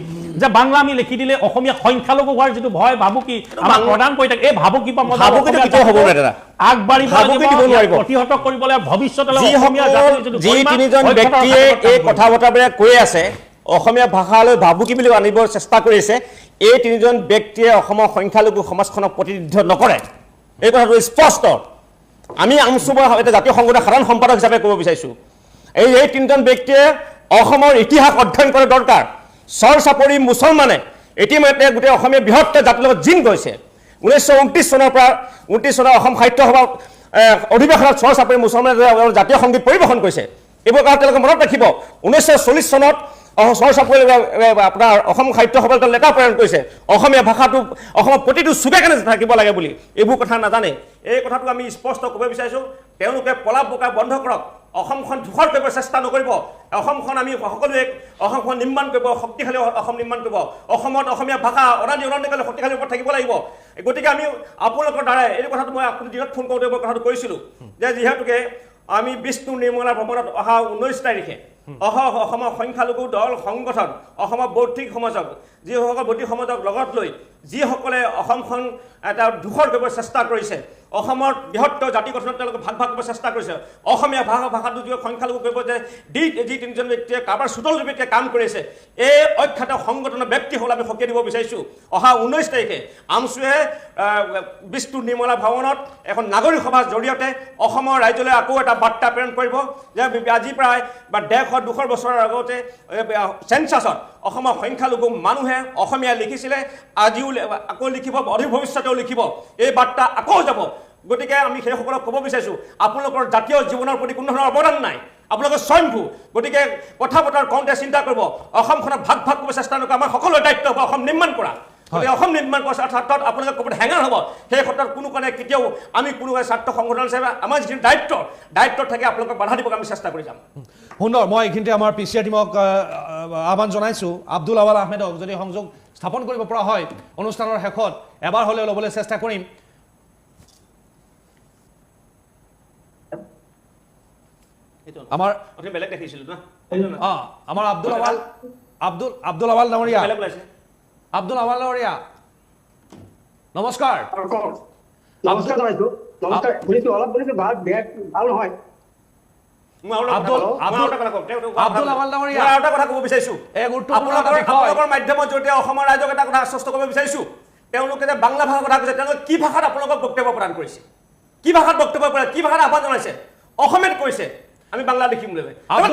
যে বাংলা আমি লিখি দিলে অসমীয়া সংখ্যালঘু হোৱাৰ যিটো ভয় ভাবুকি আমাক প্ৰদান কৰি থাকে এই ভাবুকি পৰা আগবাঢ়িব প্ৰতিহত কৰিবলৈ ভৱিষ্যতলৈ যি তিনিজন ব্যক্তিয়ে এই কথা বতৰাবিলাক কৈ আছে অসমীয়া ভাষালৈ ভাবুকি বুলি আনিবৰ চেষ্টা কৰিছে এই তিনিজন ব্যক্তিয়ে অসমৰ সংখ্যালঘু সমাজখনক প্ৰতিনিধিত্ব নকৰে এই কথাটো স্পষ্ট আমি আমচুবৰ এটা জাতীয় সংগঠনৰ সাধাৰণ সম্পাদক হিচাপে ক'ব বিচাৰিছোঁ এই তিনিজন ব্যক্তিয়ে অসমৰ ইতিহাস অধ্যয়ন কৰা দৰকাৰ চৰ চাপৰি মুছলমানে ইতিমধ্যে গোটেই অসমীয়া বৃহত্তৰ জাতিৰ লগত জিন গৈছে 1929 চনৰ পৰা 29 চনৰ অসম সাহিত্য সভা অধিৱেশনত চৰ চাপৰি মুছলমানে জাতীয় সংগীত পৰিৱেশন কৰিছে এইবোৰ কথা তেওঁলোকে মনত ৰাখিব 1940 চনত চৰ চাপৰি আপোনাৰ অসম সাহিত্য সভাত লেটাৰ প্ৰেৰণ কৰিছে অসমীয়া ভাষাটো অসমৰ প্ৰতিটো চুকে কেনে থাকিব লাগে বুলি এইবোৰ কথা নাজানে এই কথাটো আমি স্পষ্ট ক'ব বিচাৰিছোঁ তেওঁলোকে পলাপ বোকা বন্ধ কৰক অসমখন ধূসৰ কৰিব চেষ্টা নকৰিব অসমখন আমি সকলোৱে অসমখন নিৰ্মাণ কৰিব শক্তিশালী অসম নিৰ্মাণ কৰিব অসমত অসমীয়া ভাষা অনাদিকালে শক্তিশালী ওপৰত থাকিব লাগিব গতিকে আমি আপোনালোকৰ দ্বাৰাই এই কথাটো মই আপুনি দিনত ফোন কৰোঁতে মই কথাটো কৈছিলোঁ যে যিহেতুকে আমি বিষ্ণু নিৰ্মলা ভ্ৰমণত অহা 19 তাৰিখে অসমৰ সংখ্যালঘু দল সংগঠন অসমৰ বৌদ্ধিক সমাজক যিসকল বৌদ্ধিক সমাজক লগত লৈ যিসকলে অসমখন এটা ধূসৰ কৰিব চেষ্টা কৰিছে অসমৰ বৃহত্তৰ জাতি গঠনত তেওঁলোকে ভাগ কৰিব চেষ্টা কৰিছে অসমীয়া ভাষাটো যি সংখ্যালঘু কৰিব যে যি তিনিজন ব্যক্তিয়ে কাৰোবাৰ চোতল ব্যক্তিয়ে কাম কৰিছে এই অখ্যাত সংগঠনৰ ব্যক্তি হ'ল আমি সকীয়াই দিব বিচাৰিছোঁ অহা 19 তাৰিখে আমচুৱে বিষ্ণু নিৰ্মলা ভৱনত এখন নাগৰিক সভাৰ জৰিয়তে অসমৰ ৰাইজলৈ আকৌ এটা বাৰ্তা প্ৰেৰণ কৰিব যে আজি প্ৰায় 150-200 বছৰৰ আগতে চেঞ্চাছত অসমৰ সংখ্যালঘু মানুহে অসমীয়া লিখিছিলে আজিও আকৌ লিখিব অধিক ভৱিষ্যতেও লিখিব এই বাৰ্তা আকৌ যাব গতিকে আমি সেইসকলক ক'ব বিচাৰিছোঁ আপোনালোকৰ জাতীয় জীৱনৰ প্ৰতি কোনো ধৰণৰ অৱদান নাই আপোনালোকৰ স্বয়ংভূ গতিকে কথা বতৰা কওঁতে চিন্তা কৰিব অসমখনক ভাগ কৰিব চেষ্টা নকৰা আমাৰ সকলোৰে দায়িত্ব হ'ব অসম নিৰ্মাণ কৰা গতিকে অসম নিৰ্মাণ কৰাৰ ক্ষেত্ৰত আপোনালোকে ক'ৰবাত হেঙাৰ হ'ব সেই ক্ষেত্ৰত কোনো কাৰণে কেতিয়াও আমি কোনো ছাত্ৰ সংগঠন হিচাপে আমাৰ যিখিনি দায়িত্বত থাকে আপোনালোকক বাধা দিবলৈ আমি চেষ্টা কৰি যাম সুন্দৰ মই এইখিনিতে আমাৰ পিছিআৰ টিমক আহ্বান জনাইছোঁ আব্দুল আৱাল আহমেদক যদি সংযোগ স্থাপন কৰিব পৰা হয় অনুষ্ঠানৰ শেষত এবাৰ হ'লেও ল'বলৈ চেষ্টা কৰিম আমাৰ বেলেগ দেখিছিলোঁ ন আমাৰ আব্দুল আৱাল ডাঙৰীয়া আব্দুল আৱাল ডাঙৰীয়া নমস্কাৰ নমস্কাৰ জনাইছোঁ নমস্কাৰ শুনিছোঁ অলপ শুনিছোঁ ভাল নহয় আব্দুল আৱাল ডাঙৰীয়া মই আৰু এটা কথা ক'ব বিচাৰিছো এই গুৰুত্বপূৰ্ণ এটা বিষয় আপোনালোকৰ মাধ্যমৰ জৰিয়তে অসমৰ ৰাইজক এটা কথা আশ্বস্ত কৰিব বিচাৰিছো তেওঁলোকে যে বাংলা ভাষাৰ কথা কৈছে তেওঁলোকে কি ভাষাত আপোনালোকক বক্তব্য প্ৰদান কৰিছে কি ভাষাত বক্তব্য প্ৰদান কি ভাষাত আহ্বান জনাইছে অসমীয়াত কৈছে আমি বাংলা লিখিম বুলি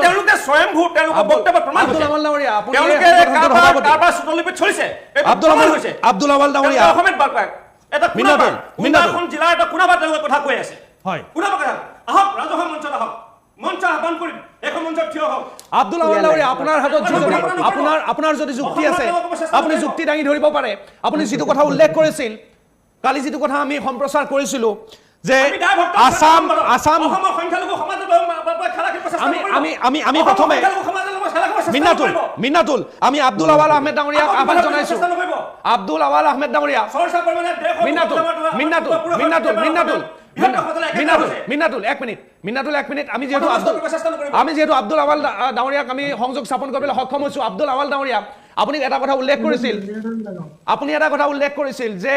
তেওঁলোকে স্বয়ংভূ তেওঁলোকৰ বক্তব্য প্ৰমাণ আব্দুল আৱাল ডাঙৰীয়া আপুনি তেওঁলোকে কাৰবাৰ সুতলিপিত চলিছে আব্দুল আৱাল ডাঙৰীয়া অসমীয়াত বাৰ্তা এটা কোনাবাখন জিলাৰ এটা কোনাবাত তেওঁলোকে কথা কৈ আছে হয় কোনাবা কথা আহক ৰাজহুৱা মঞ্চত আহক মঞ্চ আহ্বান কৰিম এখন মঞ্চত থিয় হওক আব্দুল আৱাল ডাঙৰীয়া আপোনাৰ হাতত যদি আপোনাৰ যদি যুক্তি আছে আপুনি যুক্তি দাঙি ধৰিব পাৰে আপুনি যিটো কথা উল্লেখ কৰিছিল কালি যিটো কথা আমি সম্প্ৰচাৰ কৰিছিলো যে আসাম আমি প্ৰথমে মিন্নাতুল আমি আব্দুল আৱাল আহমেদ ডাঙৰীয়াক আহ্বান জনাইছো আব্দুল আৱাল আহমেদ ডাঙৰীয়া মিন্নাতুল এক মিনিট আমি যিহেতু আব্দুল আৱাল ডাঙৰীয়াক আমি সংযোগ স্থাপন কৰিবলৈ সক্ষম হৈছো আব্দুল আৱাল ডাঙৰীয়া আপুনি এটা কথা উল্লেখ কৰিছিল যে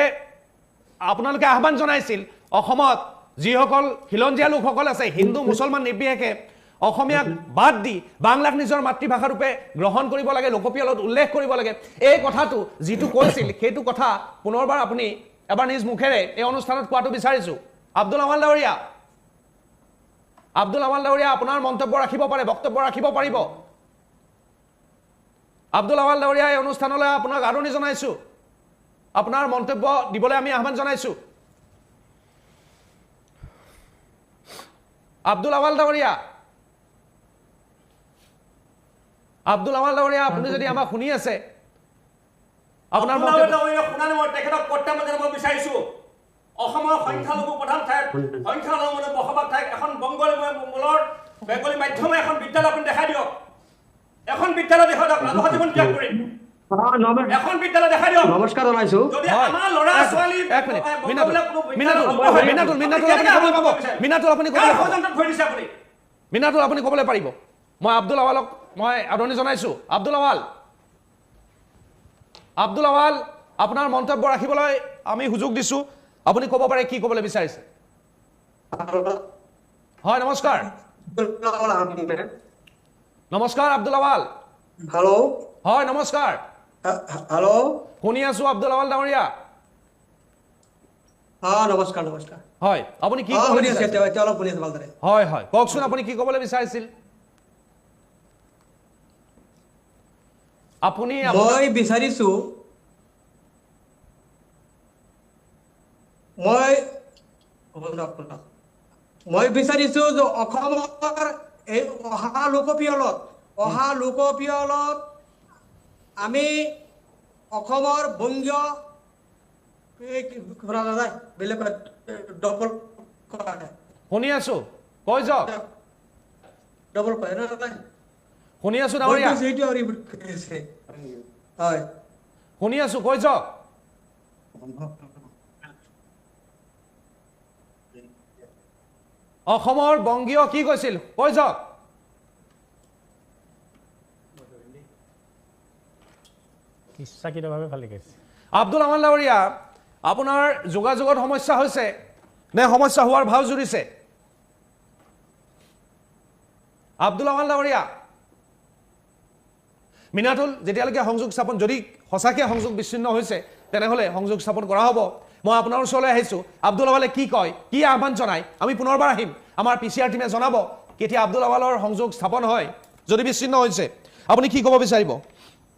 আপোনালোকে আহ্বান জনাইছিল অসমত যিসকল খিলঞ্জীয়া লোকসকল আছে হিন্দু মুছলমান নিৰ্বিশেষে অসমীয়াক বাদ দি বাংলাক নিজৰ মাতৃভাষা ৰূপে গ্ৰহণ কৰিব লাগে লোকপিয়লত উল্লেখ কৰিব লাগে এই কথাটো যিটো কৈছিল সেইটো কথা পুনৰবাৰ আপুনি এবাৰ নিজ মুখেৰে এই অনুষ্ঠানত কোৱাটো বিচাৰিছো আব্দুল আৱাল ডাঙৰীয়া আপোনাৰ মন্তব্য ৰাখিব পাৰে বক্তব্য ৰাখিব পাৰিব আব্দুল আৱাল ডাঙৰীয়া এই অনুষ্ঠানলৈ আপোনাক আদৰণি জনাইছো আপোনাৰ মন্তব্য দিবলৈ আমি আহ্বান জনাইছো আব্দুল আৱাল ডাঙৰীয়া আপুনি যদি আমাক শুনি আছে আপোনাৰ তেখেতক প্ৰত্যাহ্বান জনাব বিচাৰিছো অসমৰ সংখ্যালঘু প্ৰধান ঠাইত সংখ্যালঘু বসবাস ঠাইত এখন বংগলী মূলৰ বেংগলী মাধ্যমে এখন বিদ্যালয় আপুনি দেখাই দিয়ক এখন বিদ্যালয় দেখাই দিয়ক ৰাজহুৱা জীৱন ত্যাগ কৰি এখন বিদ্যালয় দেখাই দিয়ক নমস্কাৰ জনাইছো যদি আমাৰ ল'ৰা ছোৱালী মিন্নাতুল আপুনি ক'বলৈ পাৰিব মই আব্দুল আৱালক মই আদৰণি জনাইছো আব্দুল আৱাল আপোনাৰ মন্তব্য ৰাখিবলৈ আমি সুযোগ দিছো আপুনি ক'ব পাৰে কি ক'বলৈ বিচাৰিছে হয় নমস্কাৰ আব্দুল আৱাল হেল্ল' হয় নমস্কাৰ হেল্ল' শুনি আছো আব্দুল আৱাল ডাঙৰীয়া নমস্কাৰ হয় আপুনি কি ক'বলৈ বিচাৰিছিল অলপ শুনি আছো ভালদৰে হয় কওকচোন আপুনি কি ক'বলৈ বিচাৰিছিল মই বিচাৰিছো যে অসমৰ এই অহা লোকপিয়লত আমি অসমৰ বংগীয় বেলেগ ডবল শুনি আছো কৈ যাওক ডবল শুনি আছো ডাঙৰীয়া হয় শুনি আছো কৈ যাওক অসমৰ বংগীয় কি কৈছিল কৈ যাওক ইচ্ছাকৃতভাৱে ভালে কৈছে আব্দুল আৱাল ডাঙৰীয়া আপোনাৰ যোগাযোগত সমস্যা হৈছে নে সমস্যা হোৱাৰ ভাও জুৰিছে আব্দুল আৱাল ডাঙৰীয়া মিন্নাতুল যেতিয়ালৈকে সংযোগ স্থাপন যদি সঁচাকৈ সংযোগ বিচ্ছিন্ন হৈছে তেনেহ'লে সংযোগ স্থাপন কৰা হ'ব মই আপোনাৰ ওচৰলৈ আহিছোঁ আব্দুল আৱালে কি কয় কি আহ্বান জনায় আমি পুনৰবাৰ আহিম আমাৰ PCR টিমে জনাব কেতিয়া আব্দুল আৱালৰ সংযোগ স্থাপন হয় যদি বিচ্ছিন্ন হৈছে আপুনি কি ক'ব বিচাৰিব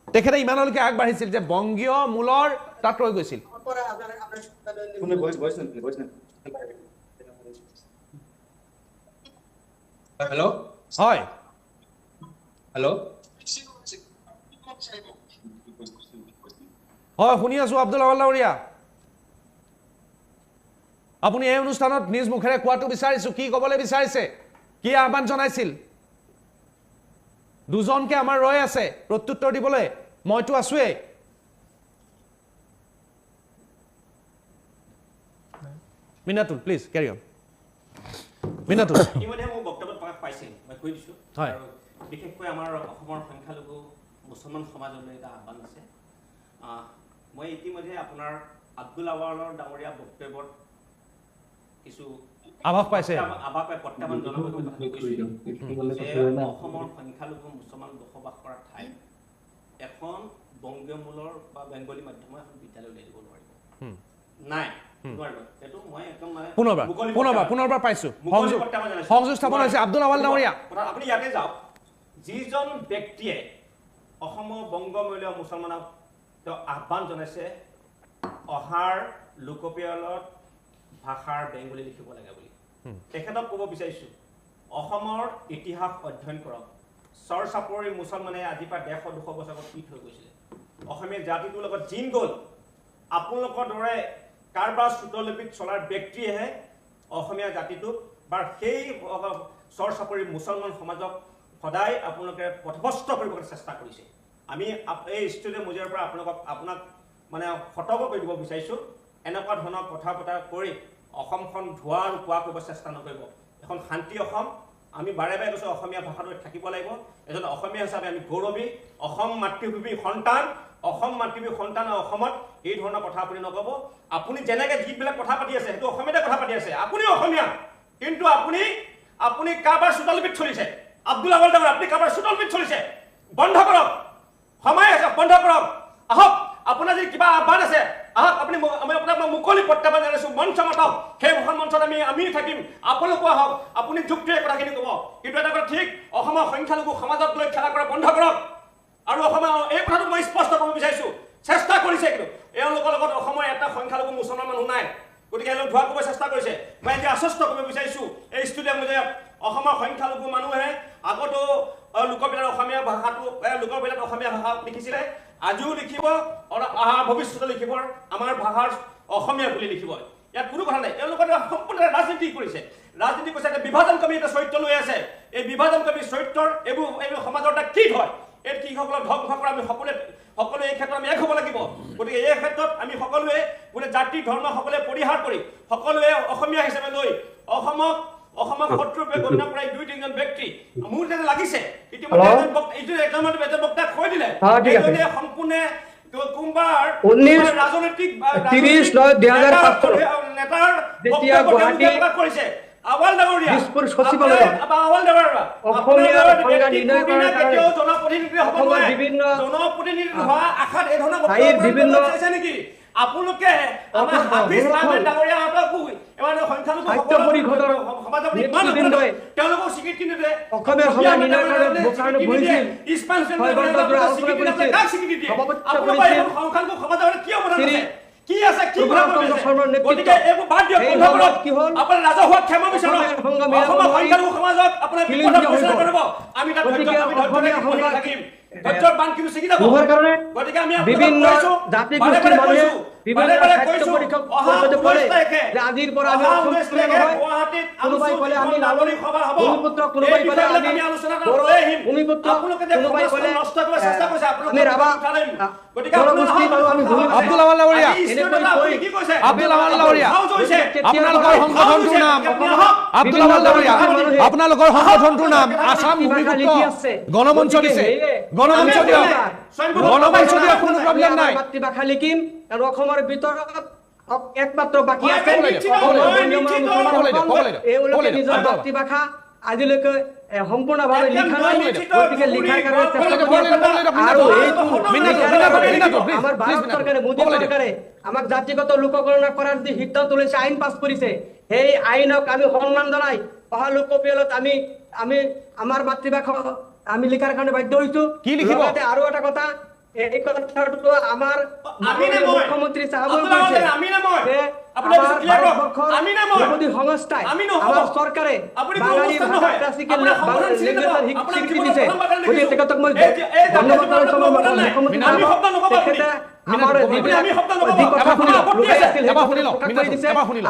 তেখেতে ইমানলৈকে আগবাঢ়িছিল যে বংগীয় মূলৰ তাত ৰৈ গৈছিল হেল্ল' হয় শুনি আছো আব্দুল আৱাল ডাঙৰীয়া আপুনি এই অনুষ্ঠানত নিজ মুখেৰে কোৱাটো বিচাৰিছো কি ক'বলৈ বিচাৰিছে কি আহ্বান জনাইছিল দুজনকে আমাৰ ৰৈ আছে প্ৰত্যুত্তৰ দিবলৈ মইতো আছোৱেই মিন্নাতুল প্লিজ কেৰি অন মিন্নাতুল ইতিমধ্যে মোৰ বক্তব্যত প্ৰকাশ পাইছে মই কৈ দিছোঁ হয় বিশেষকৈ আমাৰ অসমৰ সংখ্যালঘু মুছলমান সমাজলৈ এটা আহ্বান আছে মই ইতিমধ্যে আপোনাৰ আব্দুল আৱালৰ ডাঙৰীয়া বক্তব্যত কিছু আভাস পাইছে আভাস পাই প্ৰত্যাহ্বান জনাব অসমৰ সংখ্যালঘু মুছলমান বসবাস কৰা ঠাইত এখন বংগীয় মূলৰ বা বেংগলী মাধ্যমৰ এখন বিদ্যালয় উলিয়াই দিব নোৱাৰিব নাই নোৱাৰিব সেইটো মই একদম মানে পুনৰবাৰ পাইছো সংযোগ স্থাপন হৈছে আব্দুল আৱাল ডাঙৰীয়া আপুনি ইয়াতে যাওক যিজন ব্যক্তিয়ে অসমৰ বংগমূলীয় মুছলমানক তেওঁ আহ্বান জনাইছে অহাৰ লোকপিয়লত ভাষাৰ বেংগলী লিখিব লাগে বুলি তেখেতক ক'ব বিচাৰিছোঁ অসমৰ ইতিহাস অধ্যয়ন কৰক চৰ চাপৰি মুছলমানে আজি পৰা 100-200 বছৰ আগত কি থৈ গৈছিলে অসমীয়া জাতিটোৰ লগত জিন গ'ল আপোনালোকৰ দৰে কাৰোবাৰ চুটলিপিত চলাৰ ব্যক্তিয়েহে অসমীয়া জাতিটোক বা সেই চৰ চাপৰি মুছলমান সমাজক সদায় আপোনালোকে পথভ্ৰষ্ট কৰিবলৈ চেষ্টা কৰিছে আমি এই ষ্টুডিঅ' মজিয়াৰ পৰা আপোনাক মানে সতৰ্ক কৰি দিব বিচাৰিছোঁ এনেকুৱা ধৰণৰ কথা বতৰা কৰি অসমখন ধোৱা আৰু কোৱা কৰিব চেষ্টা নকৰিব এখন শান্তি অসম আমি বাৰে বাৰে কৈছোঁ অসমীয়া ভাষাটো থাকিব লাগিব এজন অসমীয়া হিচাপে আমি গৌৰৱী অসম মাতৃভূমিৰ সন্তান অসমত এই ধৰণৰ কথা আপুনি নক'ব আপুনি যেনেকৈ যিবিলাক কথা পাতি আছে সেইটো অসমীয়াতে কথা পাতি আছে আপুনি অসমীয়া কিন্তু আপুনি কাৰোবাৰ চোতালপিত চলিছে আব্দুল আৱাল ডাঙৰীয়া আপুনি কাৰোবাৰ চোতালপিত চলিছে বন্ধ কৰক সময় আছে বন্ধ কৰক আহক আপোনাৰ যদি কিবা আহ্বান আছে আহক আপুনি আমি আপোনাক মুকলি প্ৰত্যাহ্বান জনাইছোঁ মঞ্চ মাতক সেই মঞ্চত আমি থাকিম আপোনালোকো আহক আপুনি যুক্তিৰে কথাখিনি ক'ব কিন্তু এটা কথা ঠিক অসমৰ সংখ্যালঘু সমাজক লৈ খেলা কৰা বন্ধ কৰক আৰু অসমৰ এই কথাটো মই স্পষ্ট কৰিব বিচাৰিছোঁ চেষ্টা কৰিছে কিন্তু এওঁলোকৰ লগত অসমৰ এটা সংখ্যালঘু মুছলমান মানুহ নাই গতিকে এওঁলোক ধোৱা কৰিব চেষ্টা কৰিছে মই এতিয়া আশ্বস্ত কৰিব বিচাৰিছোঁ এই ষ্টুডিঅ' মজিয়াত অসমৰ সংখ্যালঘু মানুহে আগতো লোকপিয়লত অসমীয়া ভাষাটো লোকপিয়লত অসমীয়া ভাষা লিখিছিলে আজিও লিখিব অহা ভৱিষ্যতে লিখিব আমাৰ ভাষাৰ অসমীয়া বুলি লিখিব ইয়াত কোনো কথা নাই এওঁলোকে সম্পূৰ্ণ ৰাজনীতি কৰিছে ৰাজনীতি কৰিছে এটা বিভাজন কমি এটা চৰিত্ৰ লৈ আছে এই বিভাজন কমি চৰিত্ৰৰ এইবোৰ সমাজৰ এটা কি হয় এই কৃষকসকলক ধ্বংস কৰা আমি সকলোৱে এই ক্ষেত্ৰত আমি এক হ'ব লাগিব গতিকে এই ক্ষেত্ৰত আমি সকলোৱে বোলে জাতি ধৰ্ম সকলোৱে পৰিহাৰ কৰি সকলোৱে অসমীয়া হিচাপে লৈ অসমক শত্ৰুৰূপে গণ্য কৰা এই 2-3জন ব্যক্তি মোৰ যেন লাগিছে ইতিমধ্যে এজন বক্তাক কৈ দিলে এইজনে সম্পূৰ্ণ কোনবাৰ ৰাজনৈতিক 30/9/2005 নেতাৰ যেতিয়া গুৱাহাটী কৰিছে আৱাল ডাঙৰীয়া দিছপুৰ সচিবালয়ত আৱাল ডাঙৰীয়া অসমীয়া সংজ্ঞা নিৰ্ণয় কৰাৰ কাৰণে জনপ্ৰতিনিধি হ'ব অসমৰ বিভিন্ন জনপ্ৰতিনিধি হোৱা আশাত এই ধৰণৰ ঠাইৰ বিভিন্ন আছে নেকি আপোনালোকে আমাৰ হাফিজ আহমেদ ডাঙৰীয়াহঁতকো এবাৰ সংখ্যালঘু সমাজৰ নেতৃবৃন্দই তেওঁলোকক স্বীকৃতি নিদিয়ে অসমীয়া সংজ্ঞা নিৰ্ণয় কাৰণে বহিছিল সংখ্যালঘু সমাজৰ কি অৱদান আছে কি আছে কি গতিকে এইবোৰ বাদ দিয়ক আপোনাৰ ৰাজহুৱা ক্ষমা বিচাৰক অসমৰ সংখ্যালঘু সমাজক আপোনাৰ বিপদত ঘোষণা কৰিব আমি তাত ধৈৰ্য থাকিম ধৈৰ্যৰ বান্ধ কিন্তু ছিগি যাব গতিকে আমি বিভিন্ন জাতি গোষ্ঠীৰ মানুহে বিভিন্ন সাহিত্য পৰীক্ষক পৰে যে আজিৰ পৰা আমি অসমীয়া নহয় কোনোবাই ক'লে আমি নাগৰিক ভূমিপুত্ৰ কোনোবাই ক'লে আমি ভূমিপুত্ৰ কোনোবাই ক'লে আমি ৰাভা জনগোষ্ঠী আৰু আমি আব্দুল আৱাল ডাঙৰীয়া আব্দুল আৱাল ডাঙৰীয়া আপোনালোকৰ সংগঠনটোৰ নাম আব্দুল আৱাল ডাঙৰীয়া আপোনালোকৰ সংগঠনটোৰ নাম আসাম ভূমিপুত্ৰ গণমঞ্চ দিছে গণমঞ্চ দিয়ক কোনো প্ৰব্লেম নাই মাতৃভাষা লিখিম আৰু অসমৰ ভিতৰত একমাত্ৰ বাকী আছে এওঁলোকে নিজৰ মাতৃভাষা আজিলৈকে সম্পূৰ্ণভাৱে লিখা নাই গতিকে লিখাৰ কাৰণে আৰু এইটো আমাৰ ভাৰত চৰকাৰে মোদী চৰকাৰে আমাক জাতিগত লোকগণনা কৰাৰ যি সিদ্ধান্ত লৈছে আইন পাছ কৰিছে সেই আইনক আমি সন্মান জনাই অহা লোকপিয়লত আমি আমাৰ মাতৃভাষা আমি লিখাৰ কাৰণে বাধ্য হৈছো কি লিখিব আৰু এটা কথা এই কথাটো আমাৰ মুখ্যমন্ত্ৰী চাহাবই সংস্থাই আমাৰ চৰকাৰে বাঙালী ভাষা ক্লাছিকেল স্বীকৃতি দিছে গতিকে তেখেতক মই ধন্যবাদ জনাইছোঁ মুখ্যমন্ত্ৰী তেখেতে আমাৰ যি কথা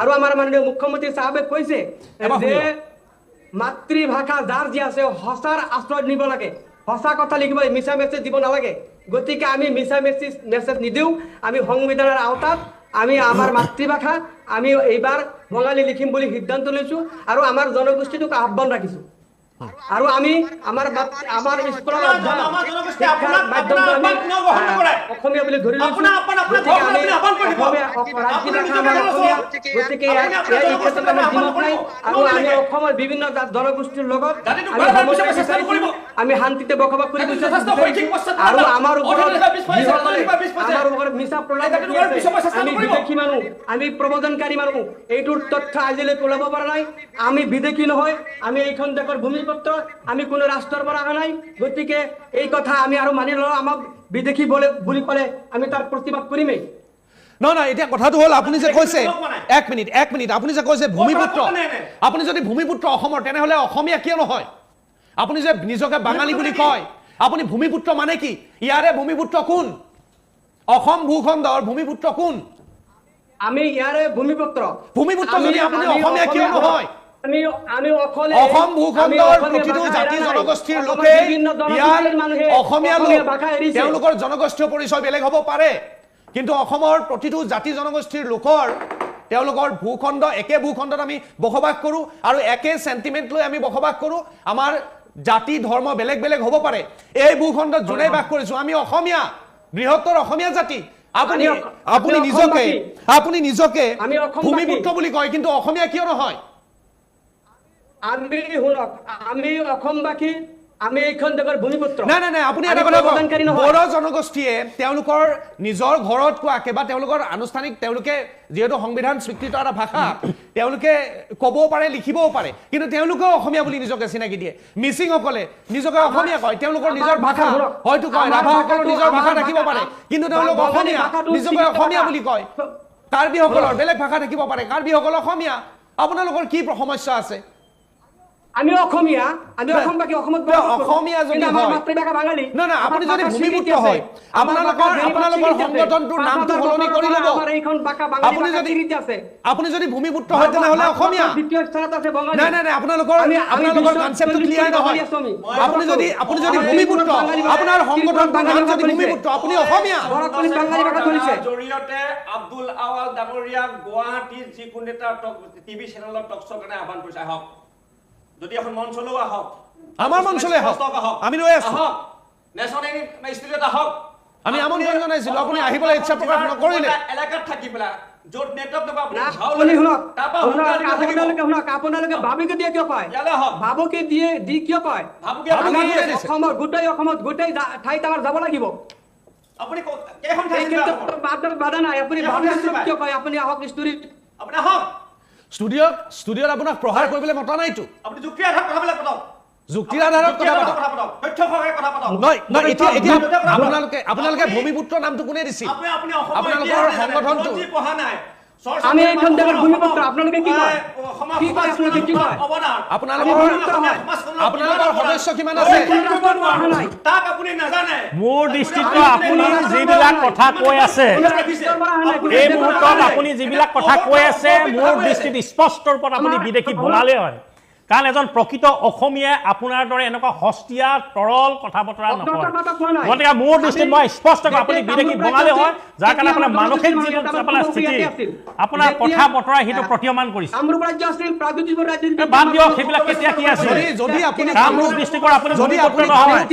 আৰু আমাৰ মাননীয় মুখ্যমন্ত্ৰী চাহাবে কৈছে যে মাতৃভাষা যাৰ যি আছে সঁচাৰ আশ্ৰয় নিব লাগে সঁচা কথা লিখিব মিছা মেছেজ দিব নালাগে গতিকে আমি মিছা মেছেজ নিদিওঁ আমি সংবিধানৰ আওতাত আমি আমাৰ মাতৃভাষা আমি এইবাৰ বঙালী লিখিম বুলি সিদ্ধান্ত লৈছোঁ আৰু আমাৰ জনগোষ্ঠীটোক আহ্বান ৰাখিছোঁ আৰু আমি আমাৰ স্কুলৰ অসমীয়া বুলি ধৰি লৈছো আপোনাৰ গতিকে আমি আপুনি আহ্বান কৰিব। অসমীয়া ৰাজ্যিক ভাষা আমাৰ অসমীয়া গতিকে এই ক্ষেত্ৰত আমাৰ দ্বিমত নাই আৰু আমি অসমৰ বিভিন্ন জনগোষ্ঠীৰ লগত আমি সমন্বয় বিচাৰিছো আমি শান্তিতে বসবাস কৰিব বিচাৰিছো আৰু আমাৰ ওপৰত মিছা প্ৰলাপ আমি বিদেশী মানুহ আমি প্ৰবঞ্চনকাৰী মানুহ এইটোৰ তথ্য আজিলৈকে ওলাব পৰা নাই আমি বিদেশী নহয় আমি এইখন দেশৰ ভূমিপুত্ৰ আমি কোনো ৰাষ্ট্ৰৰ পৰা অহা নাই গতিকে এই কথা আমি আৰু মানি লওঁ আমাক বিদেশী বুলি ক'লে আমি তাৰ প্ৰতিবাদ কৰিমেই নহয় এতিয়া কথাটো হ'ল আপুনি যে কৈছে এক মিনিট আপুনি যে কৈছে ভূমিপুত্ৰ আপুনি যদি ভূমিপুত্ৰ অসমৰ তেনেহ'লে অসমীয়া কিয় নহয় আপুনি যে নিজকে বাঙালী বুলি কয় আপুনি ভূমিপুত্ৰ মানে কি ইয়াৰে ভূমিপুত্ৰ কোন অসম ভূখণ্ডৰ ভূমিপুত্ৰ কোন আমি ইয়াৰে ভূমিপুত্ৰ যদি আপুনি অসমীয়া কিয় নহয় আমি অসম ভূখণ্ডৰ প্ৰতিটো জাতি জনগোষ্ঠীৰ লোকে ইয়াৰ অসমীয়া লোক তেওঁলোকৰ জনগোষ্ঠীয় পৰিচয় বেলেগ হ'ব পাৰে কিন্তু অসমৰ প্ৰতিটো জাতি জনগোষ্ঠীৰ লোকৰ তেওঁলোকৰ ভূখণ্ড একে ভূখণ্ডত আমি বসবাস কৰোঁ আৰু একে সেন্টিমেন্ট লৈ আমি বসবাস কৰোঁ আমাৰ জাতি ধৰ্ম বেলেগ বেলেগ হ'ব পাৰে এই ভূখণ্ডত যোনে বাস কৰিছো আমি অসমীয়া বৃহত্তৰ অসমীয়া জাতি আপুনি নিজকে ভূমিপুত্ৰ বুলি কয় কিন্তু অসমীয়া কিয় নহয় আমি শুনক আমি অসমবাসী আমি এইখন দেশৰ ভূমিপুত্ৰ নাই আপুনি এটা কথা বড়ো জনগোষ্ঠীয়ে তেওঁলোকৰ নিজৰ ঘৰত কোৱাকে বা তেওঁলোকৰ আনুষ্ঠানিক তেওঁলোকে যিহেতু সংবিধান স্বীকৃত এটা ভাষা তেওঁলোকে ক'বও পাৰে লিখিবও পাৰে কিন্তু তেওঁলোকেও অসমীয়া বুলি নিজকে চিনাকি দিয়ে মিচিংসকলে নিজকে অসমীয়া কয় তেওঁলোকৰ নিজৰ ভাষা হয়তো কয় ৰাভাসকলৰ নিজৰ ভাষা থাকিব পাৰে কিন্তু তেওঁলোক অসমীয়া নিজকে অসমীয়া বুলি কয় কাৰ্বিসকলৰ বেলেগ ভাষা থাকিব পাৰে কাৰ্বিসকল অসমীয়া আপোনালোকৰ কি সমস্যা আছে আমি অসমীয়া আমি অসমবাসী অসমত অসমীয়া যদি আমাৰ মাতৃভাষা বাঙালী না আপুনি যদি ভূমিপুত্ৰ হয় আপোনালোকৰ সংগঠনটোৰ নামটো সলনি কৰি ল'ব আপুনি যদি ভূমিপুত্ৰ হয় তেনেহ'লে অসমীয়া নাই আপোনালোকৰ কনচেপ্টটো ক্লিয়াৰ নহয় আপুনি যদি ভূমিপুত্ৰ আপোনাৰ সংগঠনটোৰ নাম যদি ভূমিপুত্ৰ আপুনি অসমীয়া জৰিয়তে আব্দুল আৱাল ডাঙৰীয়াক গুৱাহাটীৰ যিকোনো এটা টিভি চেনেলৰ টক শ্ব' কাৰণে আহ্বান কৰিছে আহক যদি এখন মঞ্চলৈ আহক আমাৰ মঞ্চলৈ আহক আমি ৰৈ আছো নেশ্যনেল ষ্টুডিঅ'ত আহক আমি আমন্ত্ৰণ জনাইছিলো আপুনি আহিবলৈ ইচ্ছা প্ৰকাশ নকৰিলে এলেকাত থাকি পেলাই য'ত নেটৱৰ্ক নাপাব আপোনালোকে ভাবুকে দিয়ে কিয় কয় ভাবুকে দিয়ে দি কিয় কয় অসমৰ গোটেই ঠাইত আমাৰ যাব লাগিব আপুনি কেইখন বাধা নাই আপুনি কিয় কয় আপুনি আহক ষ্টুডিঅ'ত আপুনি আহক ষ্টুডিঅ'ত আপোনাক প্ৰহাৰ কৰিবলৈ মতা নাইতো আপুনি যুক্তিৰ আধাৰত কথাবিলাক পাতক যুক্তিৰ আধাৰত কথা পাতক তথ্য সহকাৰে কথা পাতক নহয় এতিয়া আপোনালোকে ভূমিপুত্ৰ নামটো কোনে দিছিল আপোনালোকৰ সংগঠনটো পঢ়া নাই আমি এইখন দেশৰ ভূমিপুত্ৰ আপোনালোকে কি কয় আপোনালোকৰ সদস্য কিমান আছে তাক আপুনি নাজানে মোৰ দৃষ্টিত আপুনি যিবিলাক কথা কৈ আছে এই মুহূৰ্তত আপুনি যিবিলাক কথা কৈ আছে মোৰ দৃষ্টিত স্পষ্ট ৰূপত আপুনি বিদেশী বলালে হয় কাৰণ এজন প্ৰকৃত অসমীয়াই আপোনাৰ দৰে এনেকুৱা হস্তীয়া তৰল কথা বতৰা নকয় গতিকে মোৰ দৃষ্টিত মই স্পষ্ট আপুনি বিদেশী বঙালী হয় যাৰ কাৰণে আপোনাৰ মানসিক যিটো আপোনাৰ স্থিতি আপোনাৰ কথা বতৰা সেইটো প্ৰতীয়মান কৰিছে বাদ দিয়ক সেইবিলাক কেতিয়া কি আছে যদি আপুনি কামৰূপ ডিষ্ট্ৰিক্টৰ আপুনি যদি আপুনি নহয়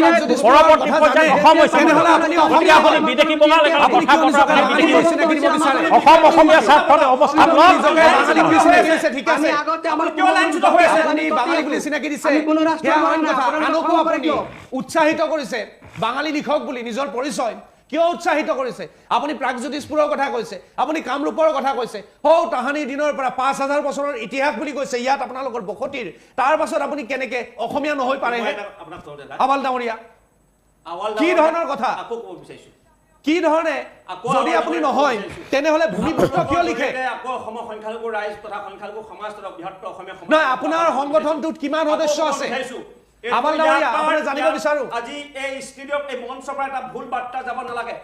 পৰৱৰ্তী পৰ্যায়ত অসম হৈছে তেনেহ'লে আপুনি বিদেশী বঙালী আপুনি অসম অসমীয়া স্বাৰ্থত অৱস্থান লওক ঠিক আছে আপুনি বাঙালী বুলি চিনাকি দিছে আনকো আপুনি উৎসাহিত কৰিছে বাঙালী লিখক বুলি নিজৰ পৰিচয় কিয় উৎসাহিত কৰিছে আপুনি প্ৰাগজ্যোতিষপুৰৰ কথা কৈছে আপুনি কামৰূপৰ কথা কৈছে তাহানিৰ দিনৰ পৰা ৫,০০০ বছৰৰ ইতিহাস বুলি কৈছে ইয়াত আপোনালোকৰ বসতিৰ তাৰ পাছত আপুনি কেনেকে অসমীয়া নহয় পাৰে আৱাল ডাঙৰীয়া কি ধৰণৰ কথা কি ধৰণে যদি আপুনি নহয় তেনেহ'লে ভূমিপুত্ৰ কিয় লিখে নহয় আপোনাৰ সংগঠনটোত কিমান সদস্য আছে আৱাল ডাঙৰীয়া আপুনি জানিব বিচাৰো আজি এই ষ্টুডিঅ'ত এই মঞ্চৰ পৰা এটা ভুল বাৰ্তা যাব নালাগে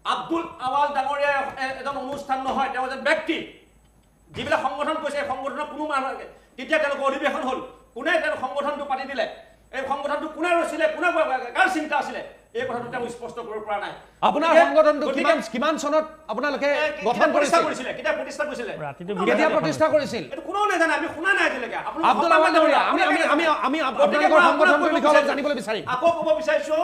আব্দুল আৱাল ডাঙৰীয়া এজন অনুষ্ঠান নহয় তেওঁ এজন ব্যক্তি যিবিলাক সংগঠন কৈছে এই সংগঠনৰ কোনো মানুহ তেতিয়া তেওঁলোকৰ অধিৱেশন হ'ল কোনে তেওঁ সংগঠনটো পাতি দিলে এই সংগঠনটো কোনে ৰচিলে কোনে কাৰ চিন্তা আছিলে এই কথাটো তেওঁ স্পষ্ট কৰিব পৰা নাই আপোনাৰ সংগঠনটো কিমান চনত আপোনালোকে গঠন কৰিছিল কেতিয়া প্ৰতিষ্ঠা কৰিছিল এইটো কোনো নাজানে আমি শুনা নাই আজিলৈকে আব্দুল আৱাল ডাঙৰীয়া আমি আপোনালোকৰ সংগঠনটোৰ বিষয়ে অলপ জানিবলৈ বিচাৰিম আকৌ ক'ব বিচাৰিছো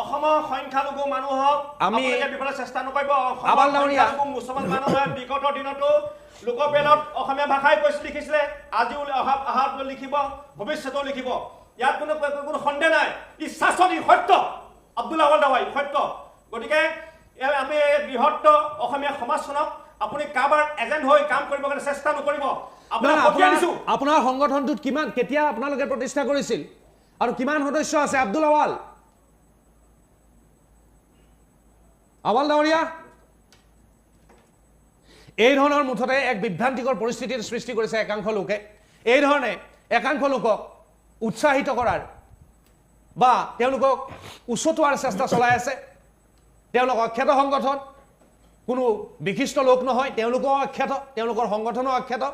অসমৰ সংখ্যালঘু মানুহক আমি- আপোনালোকে বিফলে চেষ্টা নকৰিব। অসমৰ আবাল ডাঙৰীয়া। সংখ্যালঘু মুছলমান মানুহে বিগত দিনতো লোকপ্ৰিয়ত অসমীয়া ভাষাই কৈছে লিখিছিলে, আজিও অহাত লিখিব, ভৱিষ্যতেও লিখিব। ইয়াত কোনো সন্দেহ নাই। ই শাসন, ই সত্য। আব্দুল আৱাল দাৱাই সত্য। গতিকে আমি এই বৃহত্তৰ অসমীয়া সমাজখনক আপুনি কাৰোবাৰ এজেণ্ট হৈ কাম কৰিবৰ কাৰণে চেষ্টা নকৰিব। আপোনাক পঠিয়াই দিছোঁ। আপোনাৰ সংগঠনটোত কিমান কেতিয়া আপোনালোকে প্ৰতিষ্ঠা কৰিছিল আৰু কিমান সদস্য আছে আব্দুল আৱাল ডাঙৰীয়া? এই ধৰণৰ মুঠতে এক বিভ্ৰান্তিকৰ পৰিস্থিতিৰ সৃষ্টি কৰিছে একাংশ লোকে। এই ধৰণে একাংশ লোকক উৎসাহিত কৰাৰ বা তেওঁলোকক উচতোৱাৰ চেষ্টা চলাই আছে। তেওঁলোক অখ্যাত সংগঠন, কোনো বিশিষ্ট লোক নহয়, তেওঁলোকো অখ্যাত, তেওঁলোকৰ সংগঠনো অখ্যাত।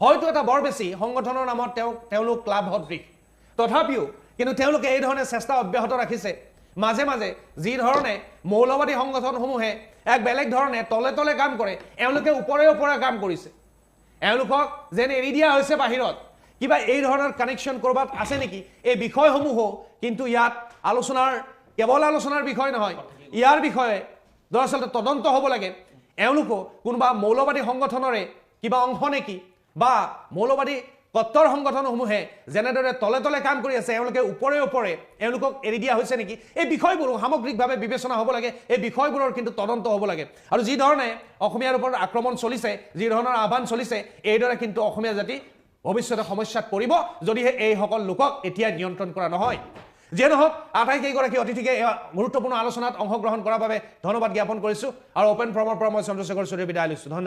হয়তো এটা বৰ বেছি সংগঠনৰ নামত তেওঁলোক ক্লাব সদৃশ, তথাপিও কিন্তু তেওঁলোকে এই ধৰণে চেষ্টা অব্যাহত ৰাখিছে। মাজে মাজে যি ধৰণে মৌলবাদী সংগঠনসমূহে এক বেলেগ ধৰণে তলে তলে কাম কৰে, এওঁলোকে ওপৰে ওপৰে কাম কৰিছে। এওঁলোকক যেন এৰি দিয়া হৈছে বাহিৰত। কিবা এই ধৰণৰ কানেকশ্যন ক'ৰবাত আছে নেকি? এই বিষয়সমূহো কিন্তু ইয়াত কেৱল আলোচনাৰ বিষয় নহয়, ইয়াৰ বিষয়ে দৰাচলতে তদন্ত হ'ব লাগে। এওঁলোকো কোনোবা মৌলবাদী সংগঠনৰে কিবা অংশ নেকি, বা মৌলবাদী কট্টৰ সংগঠনসমূহে যেনেদৰে তলে তলে কাম কৰি আছে, এওঁলোকে ওপৰে ওপৰে এওঁলোকক এৰি দিয়া হৈছে নেকি? এই বিষয়বোৰো সামগ্ৰিকভাৱে বিবেচনা হ'ব লাগে। এই বিষয়বোৰৰ কিন্তু তদন্ত হ'ব লাগে। আৰু যি ধৰণে অসমীয়াৰ ওপৰত আক্ৰমণ চলিছে, যি ধৰণৰ আহ্বান চলিছে, এইদৰে কিন্তু অসমীয়া জাতি ভৱিষ্যতে সমস্যাত পৰিব যদিহে এইসকল লোকক এতিয়া নিয়ন্ত্ৰণ কৰা নহয়। যিয়ে নহওক, আটাইকেইগৰাকী অতিথিকে গুৰুত্বপূৰ্ণ আলোচনাত অংশগ্ৰহণ কৰাৰ বাবে ধন্যবাদ জ্ঞাপন কৰিছোঁ। আৰু অপেন ফৰ্মৰ পৰা মই চন্দ্ৰশেখৰ চৌধুৰী বিদায় লৈছোঁ। ধন্যবাদ।